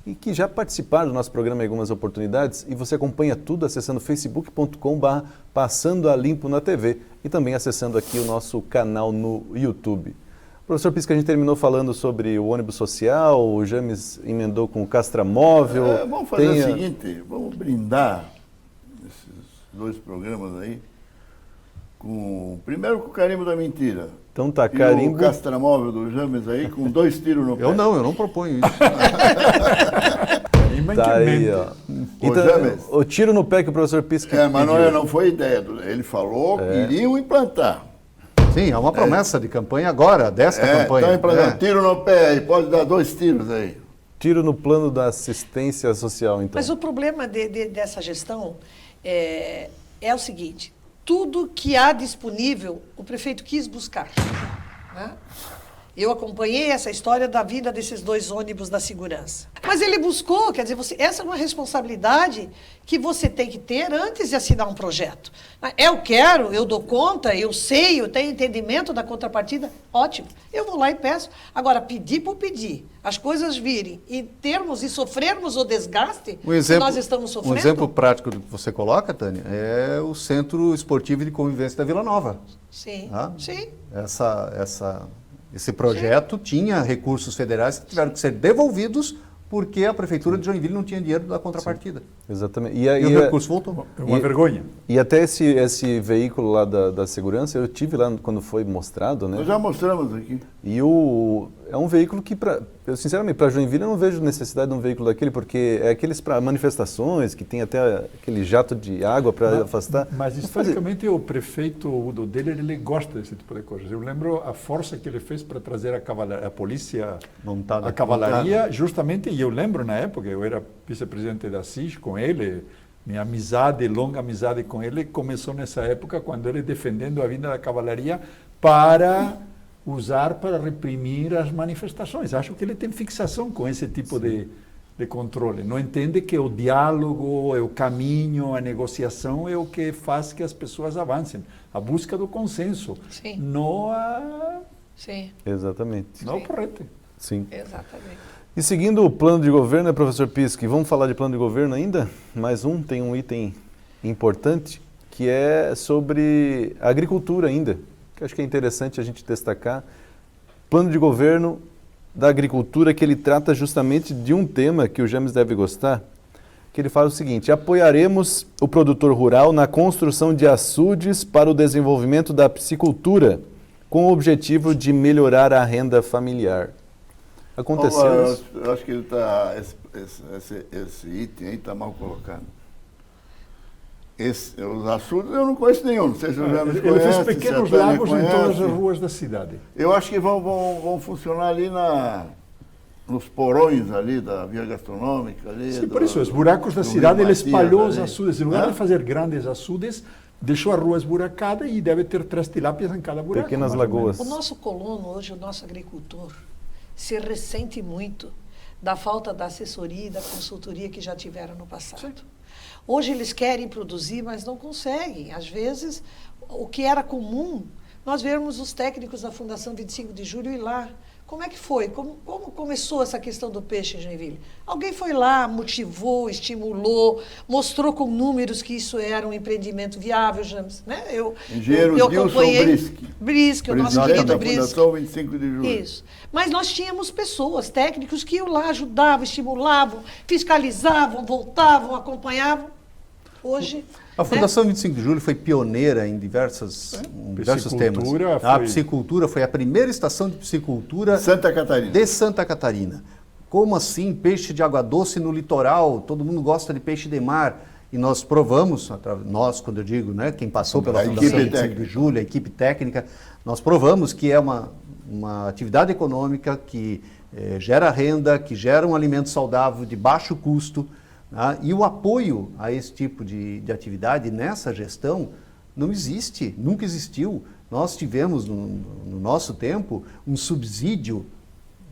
e que já participaram do nosso programa em algumas oportunidades, e você acompanha tudo acessando facebook.com/Passando a Limpo na TV e também acessando aqui o nosso canal no YouTube. Professor Pisque, a gente terminou falando sobre o ônibus social, o James emendou com o castramóvel. Vamos fazer o seguinte, vamos brindar esses 2 programas aí, primeiro com o carimbo da mentira. Então tá, carimbo. E o castramóvel do James aí com 2 tiros no pé. Eu não proponho isso. Tá aí, ó. Então, o tiro no pé que o professor Pisque mas não foi ideia. Ele falou que iriam implantar. Sim, é uma promessa de campanha agora, desta campanha. Então implantando tiro no pé aí, pode dar 2 tiros aí. Tiro no plano da assistência social, então. Mas o problema dessa gestão é o seguinte: tudo que há disponível, o prefeito quis buscar. Né? Eu acompanhei essa história da vida desses 2 ônibus da segurança. Mas ele buscou, quer dizer, essa é uma responsabilidade que você tem que ter antes de assinar um projeto. Eu quero, eu dou conta, eu sei, eu tenho entendimento da contrapartida, ótimo. Eu vou lá e peço. Agora, pedir por pedir, as coisas virem e termos e sofrermos o desgaste que nós estamos sofrendo. Um exemplo prático do que você coloca, Tânia, é o Centro Esportivo de Convivência da Vila Nova. Sim, Tá? sim. Esse projeto tinha recursos federais que tiveram que ser devolvidos porque a Prefeitura de Joinville não tinha dinheiro da contrapartida. Exatamente. E o recurso voltou. É uma vergonha. E até esse veículo lá da segurança, eu tive lá quando foi mostrado, né? Nós já mostramos aqui. E é um veículo que, eu sinceramente, para Joinville eu não vejo necessidade de um veículo daquele, porque é aqueles para manifestações, que tem até aquele jato de água para afastar. Mas historicamente o prefeito Udo Deller, ele gosta desse tipo de coisas. Eu lembro a força que ele fez para trazer a polícia Montada. a cavalaria, justamente, e eu lembro na época, eu era vice-presidente da SIS com ele, minha amizade, longa amizade com ele, começou nessa época, quando ele defendendo a vinda da cavalaria para usar para reprimir as manifestações. Acho que ele tem fixação com esse tipo de controle. Não entende que o diálogo, o caminho, a negociação é o que faz que as pessoas avancem. A busca do consenso, Sim. não Sim, Exatamente. não correto. Sim. exatamente. E seguindo o plano de governo, né, professor Pischi, vamos falar de plano de governo ainda? Mais tem um item importante, que é sobre a agricultura ainda, que acho que é interessante a gente destacar. Plano de governo da agricultura, que ele trata justamente de um tema que o James deve gostar, que ele fala o seguinte: apoiaremos o produtor rural na construção de açudes para o desenvolvimento da piscicultura, com o objetivo de melhorar a renda familiar. Aconteceu isso? Eu acho que ele tá, esse item aí está mal colocado. Os açudes eu não conheço nenhum, não sei se o James Ele conhece, fez pequenos se a Tânia lagos em todas as conhece. ruas da cidade. Eu acho que vão funcionar ali nos porões ali da via gastronômica. Ali, Sim, por isso, os buracos da do cidade, Rio ele Matias espalhou os ali. açudes. Em lugar Hã? de fazer grandes açudes, deixou a rua esburacada e deve ter 3 tilápias em cada buraco. Pequenas mais ou menos. lagoas. O nosso colono hoje, o nosso agricultor, se ressente muito da falta da assessoria e da consultoria que já tiveram no passado. Hoje eles querem produzir, mas não conseguem. Às vezes, o que era comum, nós vemos os técnicos da Fundação 25 de Julho ir lá. Como é que foi? Como começou essa questão do peixe em Joinville? Alguém foi lá, motivou, estimulou, mostrou com números que isso era um empreendimento viável, James, né? Engenheiro Dilson Brisque, o nosso presidente querido da Brisque. Fundação 25 de Julho. Isso. Mas nós tínhamos pessoas, técnicos, que iam lá, ajudavam, estimulavam, fiscalizavam, voltavam, acompanhavam. Hoje... A Fundação 25 de Julho foi pioneira em diversos temas. A piscicultura foi a primeira estação de piscicultura Santa Catarina. de Santa Catarina. Como assim peixe de água doce no litoral? Todo mundo gosta de peixe de mar. E nós provamos, nós, quando eu digo, né, quem passou pela Fundação 25 de Julho, a equipe técnica, nós provamos que é uma atividade econômica que gera renda, que gera um alimento saudável de baixo custo. E o apoio a esse tipo de atividade nessa gestão não existe, nunca existiu. Nós tivemos, no nosso tempo, um subsídio,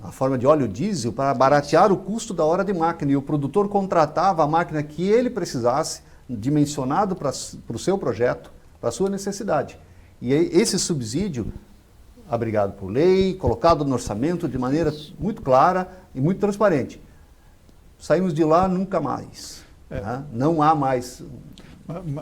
na forma de óleo diesel, para baratear o custo da hora de máquina. E o produtor contratava a máquina que ele precisasse, dimensionado para o seu projeto, para a sua necessidade. E esse subsídio, abrigado por lei, colocado no orçamento de maneira muito clara e muito transparente. Saímos de lá nunca mais. Não há mais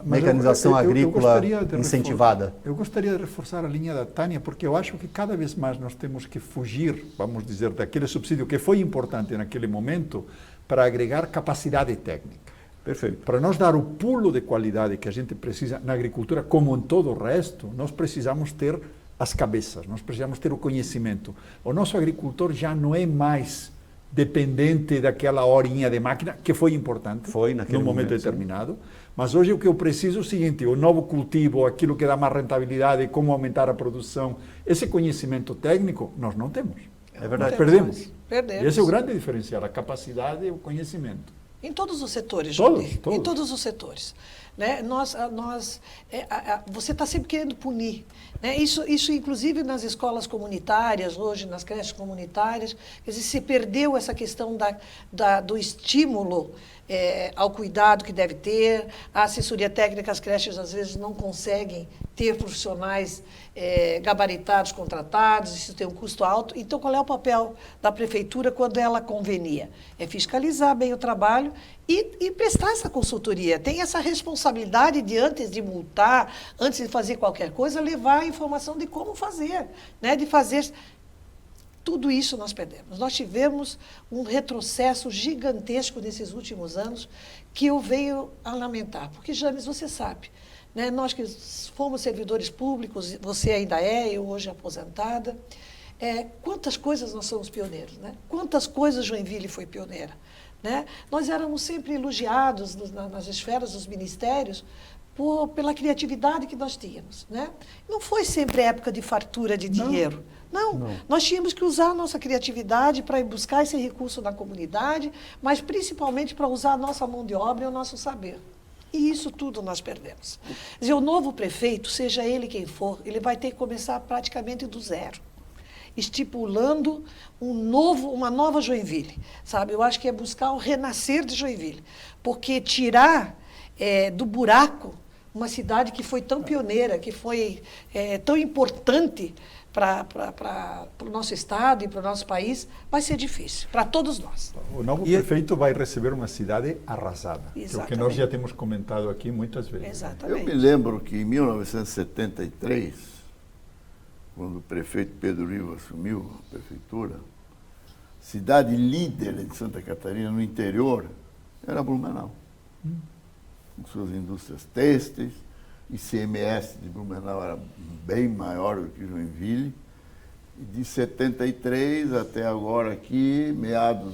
mecanização agrícola incentivada. Eu gostaria de reforçar a linha da Tânia, porque eu acho que cada vez mais nós temos que fugir, vamos dizer, daquele subsídio que foi importante naquele momento para agregar capacidade técnica. Perfeito. Para nós dar o pulo de qualidade que a gente precisa na agricultura, como em todo o resto, nós precisamos ter as cabeças, nós precisamos ter o conhecimento. O nosso agricultor já não é mais dependente daquela horinha de máquina, que foi importante num momento determinado, mas hoje o que eu preciso é o seguinte: o novo cultivo, aquilo que dá mais rentabilidade, como aumentar a produção, esse conhecimento técnico nós não temos. É verdade. Nós perdemos. Perdemos. Esse é o grande diferencial, a capacidade e o conhecimento. Em todos os setores, Todos, Johnny. todos. Em todos os setores. Né? Você está sempre querendo punir. Né? Isso, inclusive, nas escolas comunitárias, hoje, nas creches comunitárias, quer dizer, se perdeu essa questão do estímulo ao cuidado que deve ter, a assessoria técnica, as creches, às vezes, não conseguem ter profissionais gabaritados, contratados, isso tem um custo alto. Então, qual é o papel da prefeitura quando ela convenia? É fiscalizar bem o trabalho e prestar essa consultoria. Tem essa responsabilidade de, antes de multar, antes de fazer qualquer coisa, levar a informação de como fazer, né? De fazer... Tudo isso nós perdemos. Nós tivemos um retrocesso gigantesco nesses últimos anos que eu venho a lamentar. Porque, James, você sabe, né? Nós que fomos servidores públicos, você ainda eu hoje aposentada, quantas coisas nós somos pioneiros, né? Quantas coisas Joinville foi pioneira. Né? Nós éramos sempre elogiados nas esferas dos ministérios pela criatividade que nós tínhamos. Né? Não foi sempre época de fartura de dinheiro. Não. Nós tínhamos que usar a nossa criatividade para ir buscar esse recurso na comunidade, mas principalmente para usar a nossa mão de obra e o nosso saber. E isso tudo nós perdemos. Quer dizer, o novo prefeito, seja ele quem for, ele vai ter que começar praticamente do zero, estipulando uma nova Joinville, sabe? Eu acho que é buscar o renascer de Joinville, porque tirar do buraco uma cidade que foi tão pioneira, que foi tão importante para o nosso estado e para o nosso país, vai ser difícil, para todos nós. O novo prefeito vai receber uma cidade arrasada, que é o que nós já temos comentado aqui muitas vezes. Exatamente. Eu me lembro que em 1973, quando o prefeito Pedro Ivo assumiu a prefeitura, cidade líder de Santa Catarina, no interior, era Blumenau. Com suas indústrias têxteis, ICMS de Blumenau era bem maior do que Joinville. E de 73 até agora aqui, meados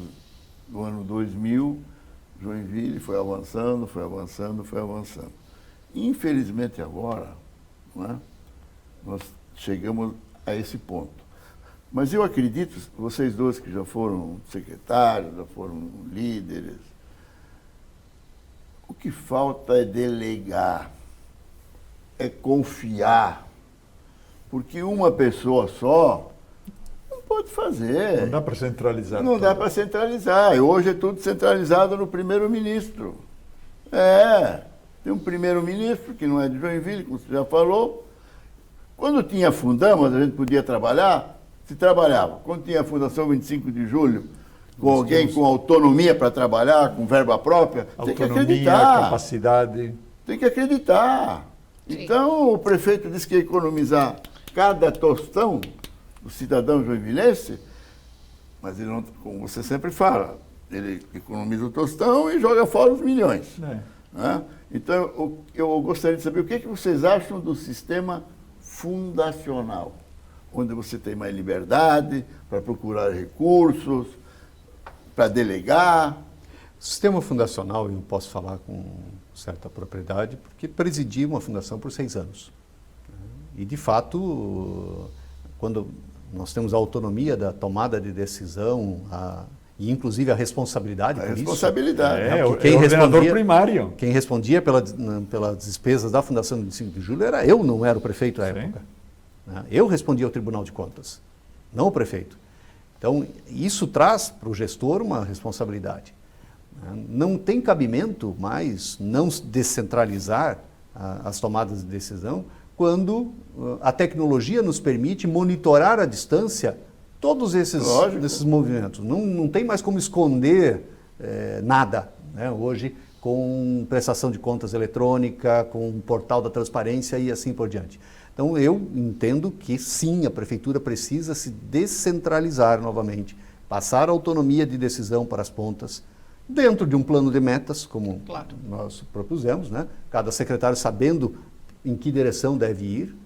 do ano 2000, Joinville foi avançando, foi avançando, foi avançando. Infelizmente agora, não é? Nós chegamos a esse ponto. Mas eu acredito, vocês dois que já foram secretários, já foram líderes, o que falta é delegar, é confiar, porque uma pessoa só não pode fazer. Não dá para centralizar. Não dá para centralizar. E hoje é tudo centralizado no primeiro-ministro. Tem um primeiro-ministro que não é de Joinville, como você já falou. Quando tinha Fundamas, a gente podia trabalhar, se trabalhava. Quando tinha a Fundação 25 de Julho, com alguém com autonomia para trabalhar, com verba própria, tem que acreditar. Capacidade. Tem que acreditar. Sim. Então, o prefeito disse que ia economizar cada tostão do cidadão joinvilense, mas ele não, como você sempre fala, ele economiza o tostão e joga fora os milhões. Né? Então, eu gostaria de saber o que vocês acham do sistema fundacional, onde você tem mais liberdade para procurar recursos, para delegar. O sistema fundacional, eu posso falar com certa propriedade, porque presidi uma fundação por 6 anos. E, de fato, quando nós temos a autonomia da tomada de decisão, e inclusive a responsabilidade por isso. Responsabilidade. Quem o ordenador respondia, primário. Quem respondia pelas despesas da Fundação 25 de Julho era eu, não era o prefeito à época. Eu respondia ao Tribunal de Contas, não o prefeito. Então, isso traz para o gestor uma responsabilidade. Não tem cabimento mais não descentralizar as tomadas de decisão quando a tecnologia nos permite monitorar à distância todos esses movimentos. Não tem mais como esconder nada, né? Hoje, com prestação de contas eletrônica, com o portal da transparência e assim por diante. Então, eu entendo que sim, a prefeitura precisa se descentralizar novamente, passar autonomia de decisão para as pontas, dentro de um plano de metas, como nós propusemos, né? Cada secretário sabendo em que direção deve ir,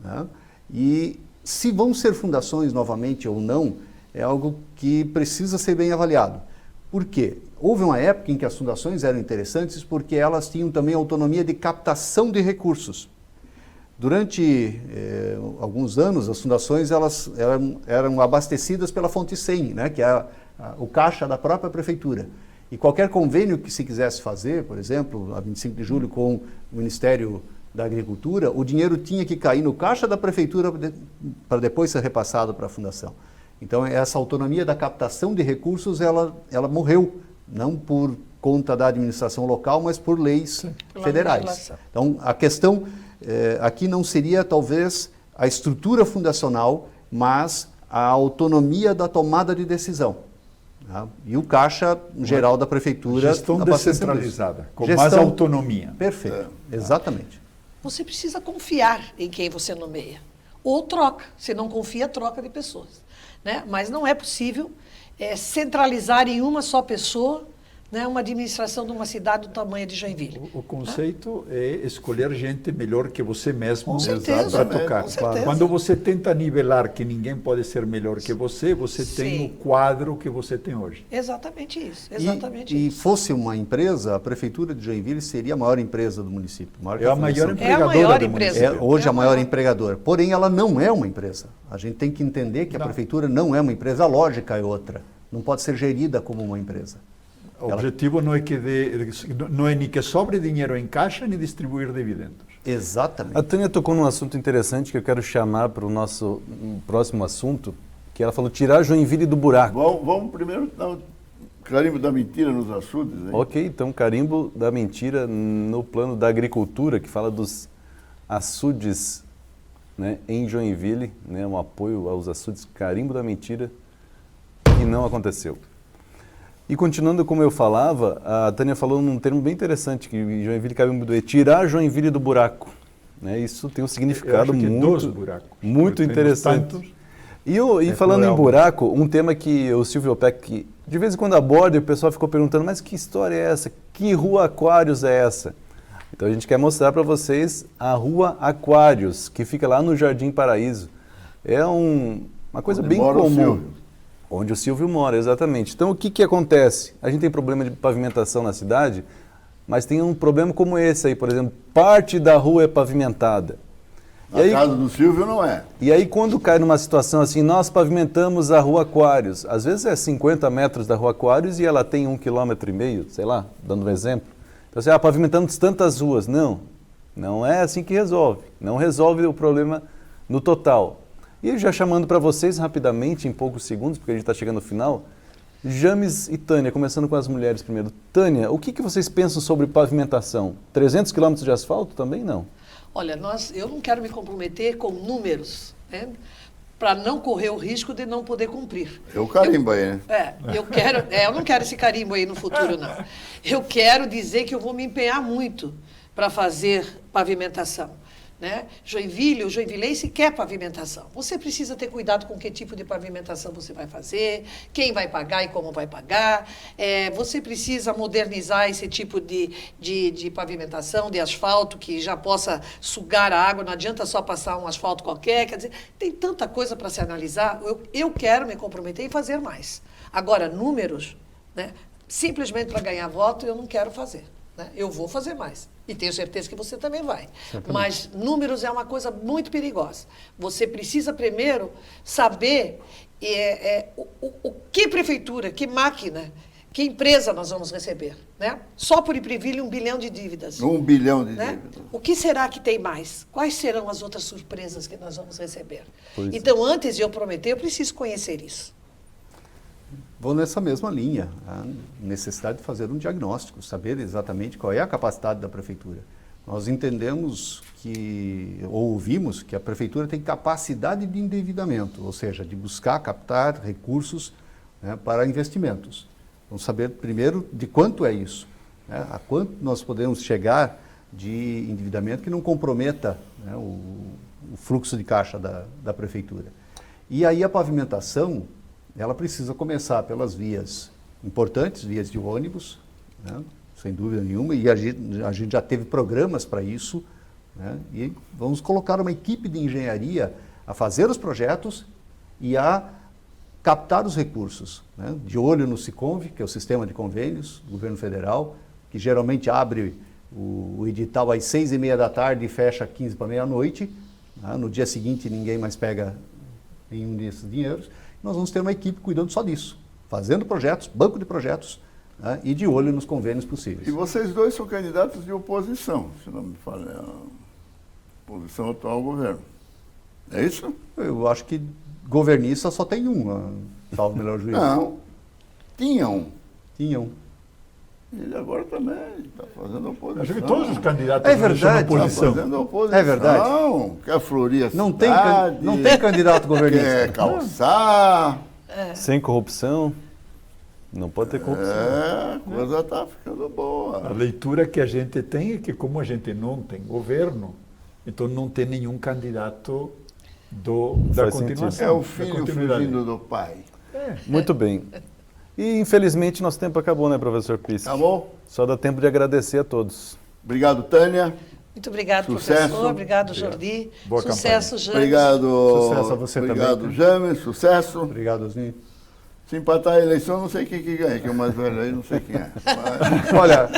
né? E se vão ser fundações novamente ou não, é algo que precisa ser bem avaliado. Por quê? Houve uma época em que as fundações eram interessantes porque elas tinham também autonomia de captação de recursos. Durante alguns anos, as fundações eram abastecidas pela fonte 100, né, que é o caixa da própria prefeitura. E qualquer convênio que se quisesse fazer, por exemplo, a 25 de julho com o Ministério da Agricultura, o dinheiro tinha que cair no caixa da prefeitura para depois ser repassado para a fundação. Então, essa autonomia da captação de recursos, ela morreu, não por conta da administração local, mas por leis federais. Então, a questão aqui não seria, talvez, a estrutura fundacional, mas a autonomia da tomada de decisão. Tá? E o caixa geral da prefeitura... Gestão descentralizada, com mais autonomia. Perfeito, exatamente. Você precisa confiar em quem você nomeia. Ou troca. Se não confia, troca de pessoas. Né? Mas não é possível centralizar em uma só pessoa, né, uma administração de uma cidade do tamanho de Joinville. O conceito é escolher gente melhor que você mesmo para tocar. Quando você tenta nivelar que ninguém pode ser melhor que você tem o quadro que você tem hoje. Exatamente isso. E fosse uma empresa, a Prefeitura de Joinville seria a maior empresa do município. É a maior empregadora do município. É hoje a maior empregadora. Porém, ela não é uma empresa. A gente tem que entender que a Prefeitura não é uma empresa, a lógica é outra. Não pode ser gerida como uma empresa. O objetivo não é nem que sobre dinheiro em caixa, nem distribuir dividendos. Exatamente. A Tânia tocou num assunto interessante que eu quero chamar para o nosso próximo assunto, que ela falou tirar Joinville do buraco. Vamos primeiro dar o carimbo da mentira nos açudes. Hein? Ok, então carimbo da mentira no plano da agricultura, que fala dos açudes, né, em Joinville, né, um apoio aos açudes, carimbo da mentira, que não aconteceu. E continuando como eu falava, a Tânia falou num termo bem interessante, que Joinville cabe muito bem, tirar Joinville do buraco. Né? Isso tem um significado muito interessante. E falando em buraco, um tema que o Silvio Peck, de vez em quando aborda, e o pessoal ficou perguntando, mas que história é essa? Que Rua Aquários é essa? Então a gente quer mostrar para vocês a Rua Aquários, que fica lá no Jardim Paraíso. É uma coisa bem comum. Onde o Silvio mora, exatamente. Então, o que acontece? A gente tem problema de pavimentação na cidade, mas tem um problema como esse aí, por exemplo, parte da rua é pavimentada. Na casa do Silvio não é. E aí, quando cai numa situação assim, nós pavimentamos a Rua Aquários, às vezes é 50 metros da Rua Aquários e ela tem 1,5 km, sei lá, dando um exemplo. Então, você pavimentamos tantas ruas. Não é assim que resolve. Não resolve o problema no total. E já chamando para vocês rapidamente, em poucos segundos, porque a gente está chegando ao final, James e Tânia, começando com as mulheres primeiro. Tânia, o que vocês pensam sobre pavimentação? 300 quilômetros de asfalto também não? Olha, eu não quero me comprometer com números, né, para não correr o risco de não poder cumprir. É o carimbo aí, né? Eu não quero esse carimbo aí no futuro, não. Eu quero dizer que eu vou me empenhar muito para fazer pavimentação. Né? O joinvilense quer pavimentação. Você precisa ter cuidado com que tipo de pavimentação você vai fazer, quem vai pagar e como vai pagar. Você precisa modernizar esse tipo de pavimentação, de asfalto, que já possa sugar a água. Não adianta só passar um asfalto qualquer. Quer dizer, tem tanta coisa para se analisar. Eu quero me comprometer em fazer mais. Agora, números, né, simplesmente para ganhar voto, eu não quero fazer. Né? Eu vou fazer mais. E tenho certeza que você também vai. Certamente. Mas números é uma coisa muito perigosa. Você precisa primeiro saber o que prefeitura, que máquina, que empresa nós vamos receber. Né? Só por Ipreville, 1 bilhão de dívidas. 1 bilhão de né? dívidas. O que será que tem mais? Quais serão as outras surpresas que nós vamos receber? Então, antes de eu prometer, eu preciso conhecer isso. Vou nessa mesma linha, a necessidade de fazer um diagnóstico, saber exatamente qual é a capacidade da prefeitura. Nós entendemos ou ouvimos que a prefeitura tem capacidade de endividamento, ou seja, de buscar captar recursos, né, para investimentos. Vamos saber primeiro de quanto é isso, né, a quanto nós podemos chegar de endividamento que não comprometa, né, o fluxo de caixa da prefeitura. E aí a pavimentação, ela precisa começar pelas vias importantes, vias de ônibus, né, sem dúvida nenhuma, e a gente já teve programas para isso, né, e vamos colocar uma equipe de engenharia a fazer os projetos e a captar os recursos, né, de olho no SICONV, que é o Sistema de Convênios do Governo Federal, que geralmente abre o edital às 6h30 da tarde e fecha 15 para meia-noite, né, no dia seguinte ninguém mais pega nenhum desses dinheiros. Nós vamos ter uma equipe cuidando só disso, fazendo projetos, banco de projetos, né, e de olho nos convênios possíveis. E vocês dois são candidatos de oposição, se não me falha, a oposição atual ao governo. É isso? Eu acho que governista só tem um, salvo o melhor juízo. Não. Tinha um. Tinha um. Ele agora também está fazendo oposição. Acho que todos os candidatos É são verdade. oposição. Está fazendo oposição. É verdade. Quer florir a Não tem, cidade, não tem candidato governista. quer calçar. Sem corrupção. Não pode ter corrupção. A coisa está ficando A boa. leitura que a gente tem é que, como a gente não tem governo, então não tem nenhum candidato da Faz continuação. sentido. É o da filho continuidade. fugindo do pai. Muito bem. E infelizmente nosso tempo acabou, né, professor Pisque? Tá bom? Só dá tempo de agradecer a todos. Obrigado, Tânia. Muito obrigado, Sucesso. professor. Obrigado, Jordi. Boa Sucesso, James. Obrigado. Sucesso a você obrigado, também. James. Sucesso. Obrigado, Osni. Se empatar a eleição, não sei quem que ganha, que é o mais velho aí, não sei quem é. Mas- Olha,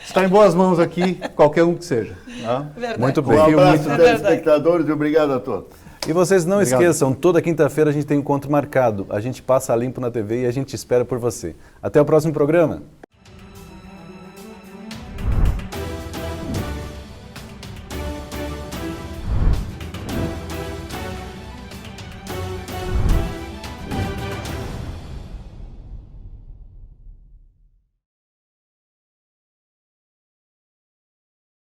está em boas mãos aqui, qualquer um que seja. Tá? Verdade. Muito Um bem. abraço, É verdade. telespectadores, e obrigado a todos. E vocês não Obrigado. esqueçam, toda quinta-feira a gente tem um encontro marcado. A gente passa a limpo na TV e a gente espera por você. Até o próximo programa.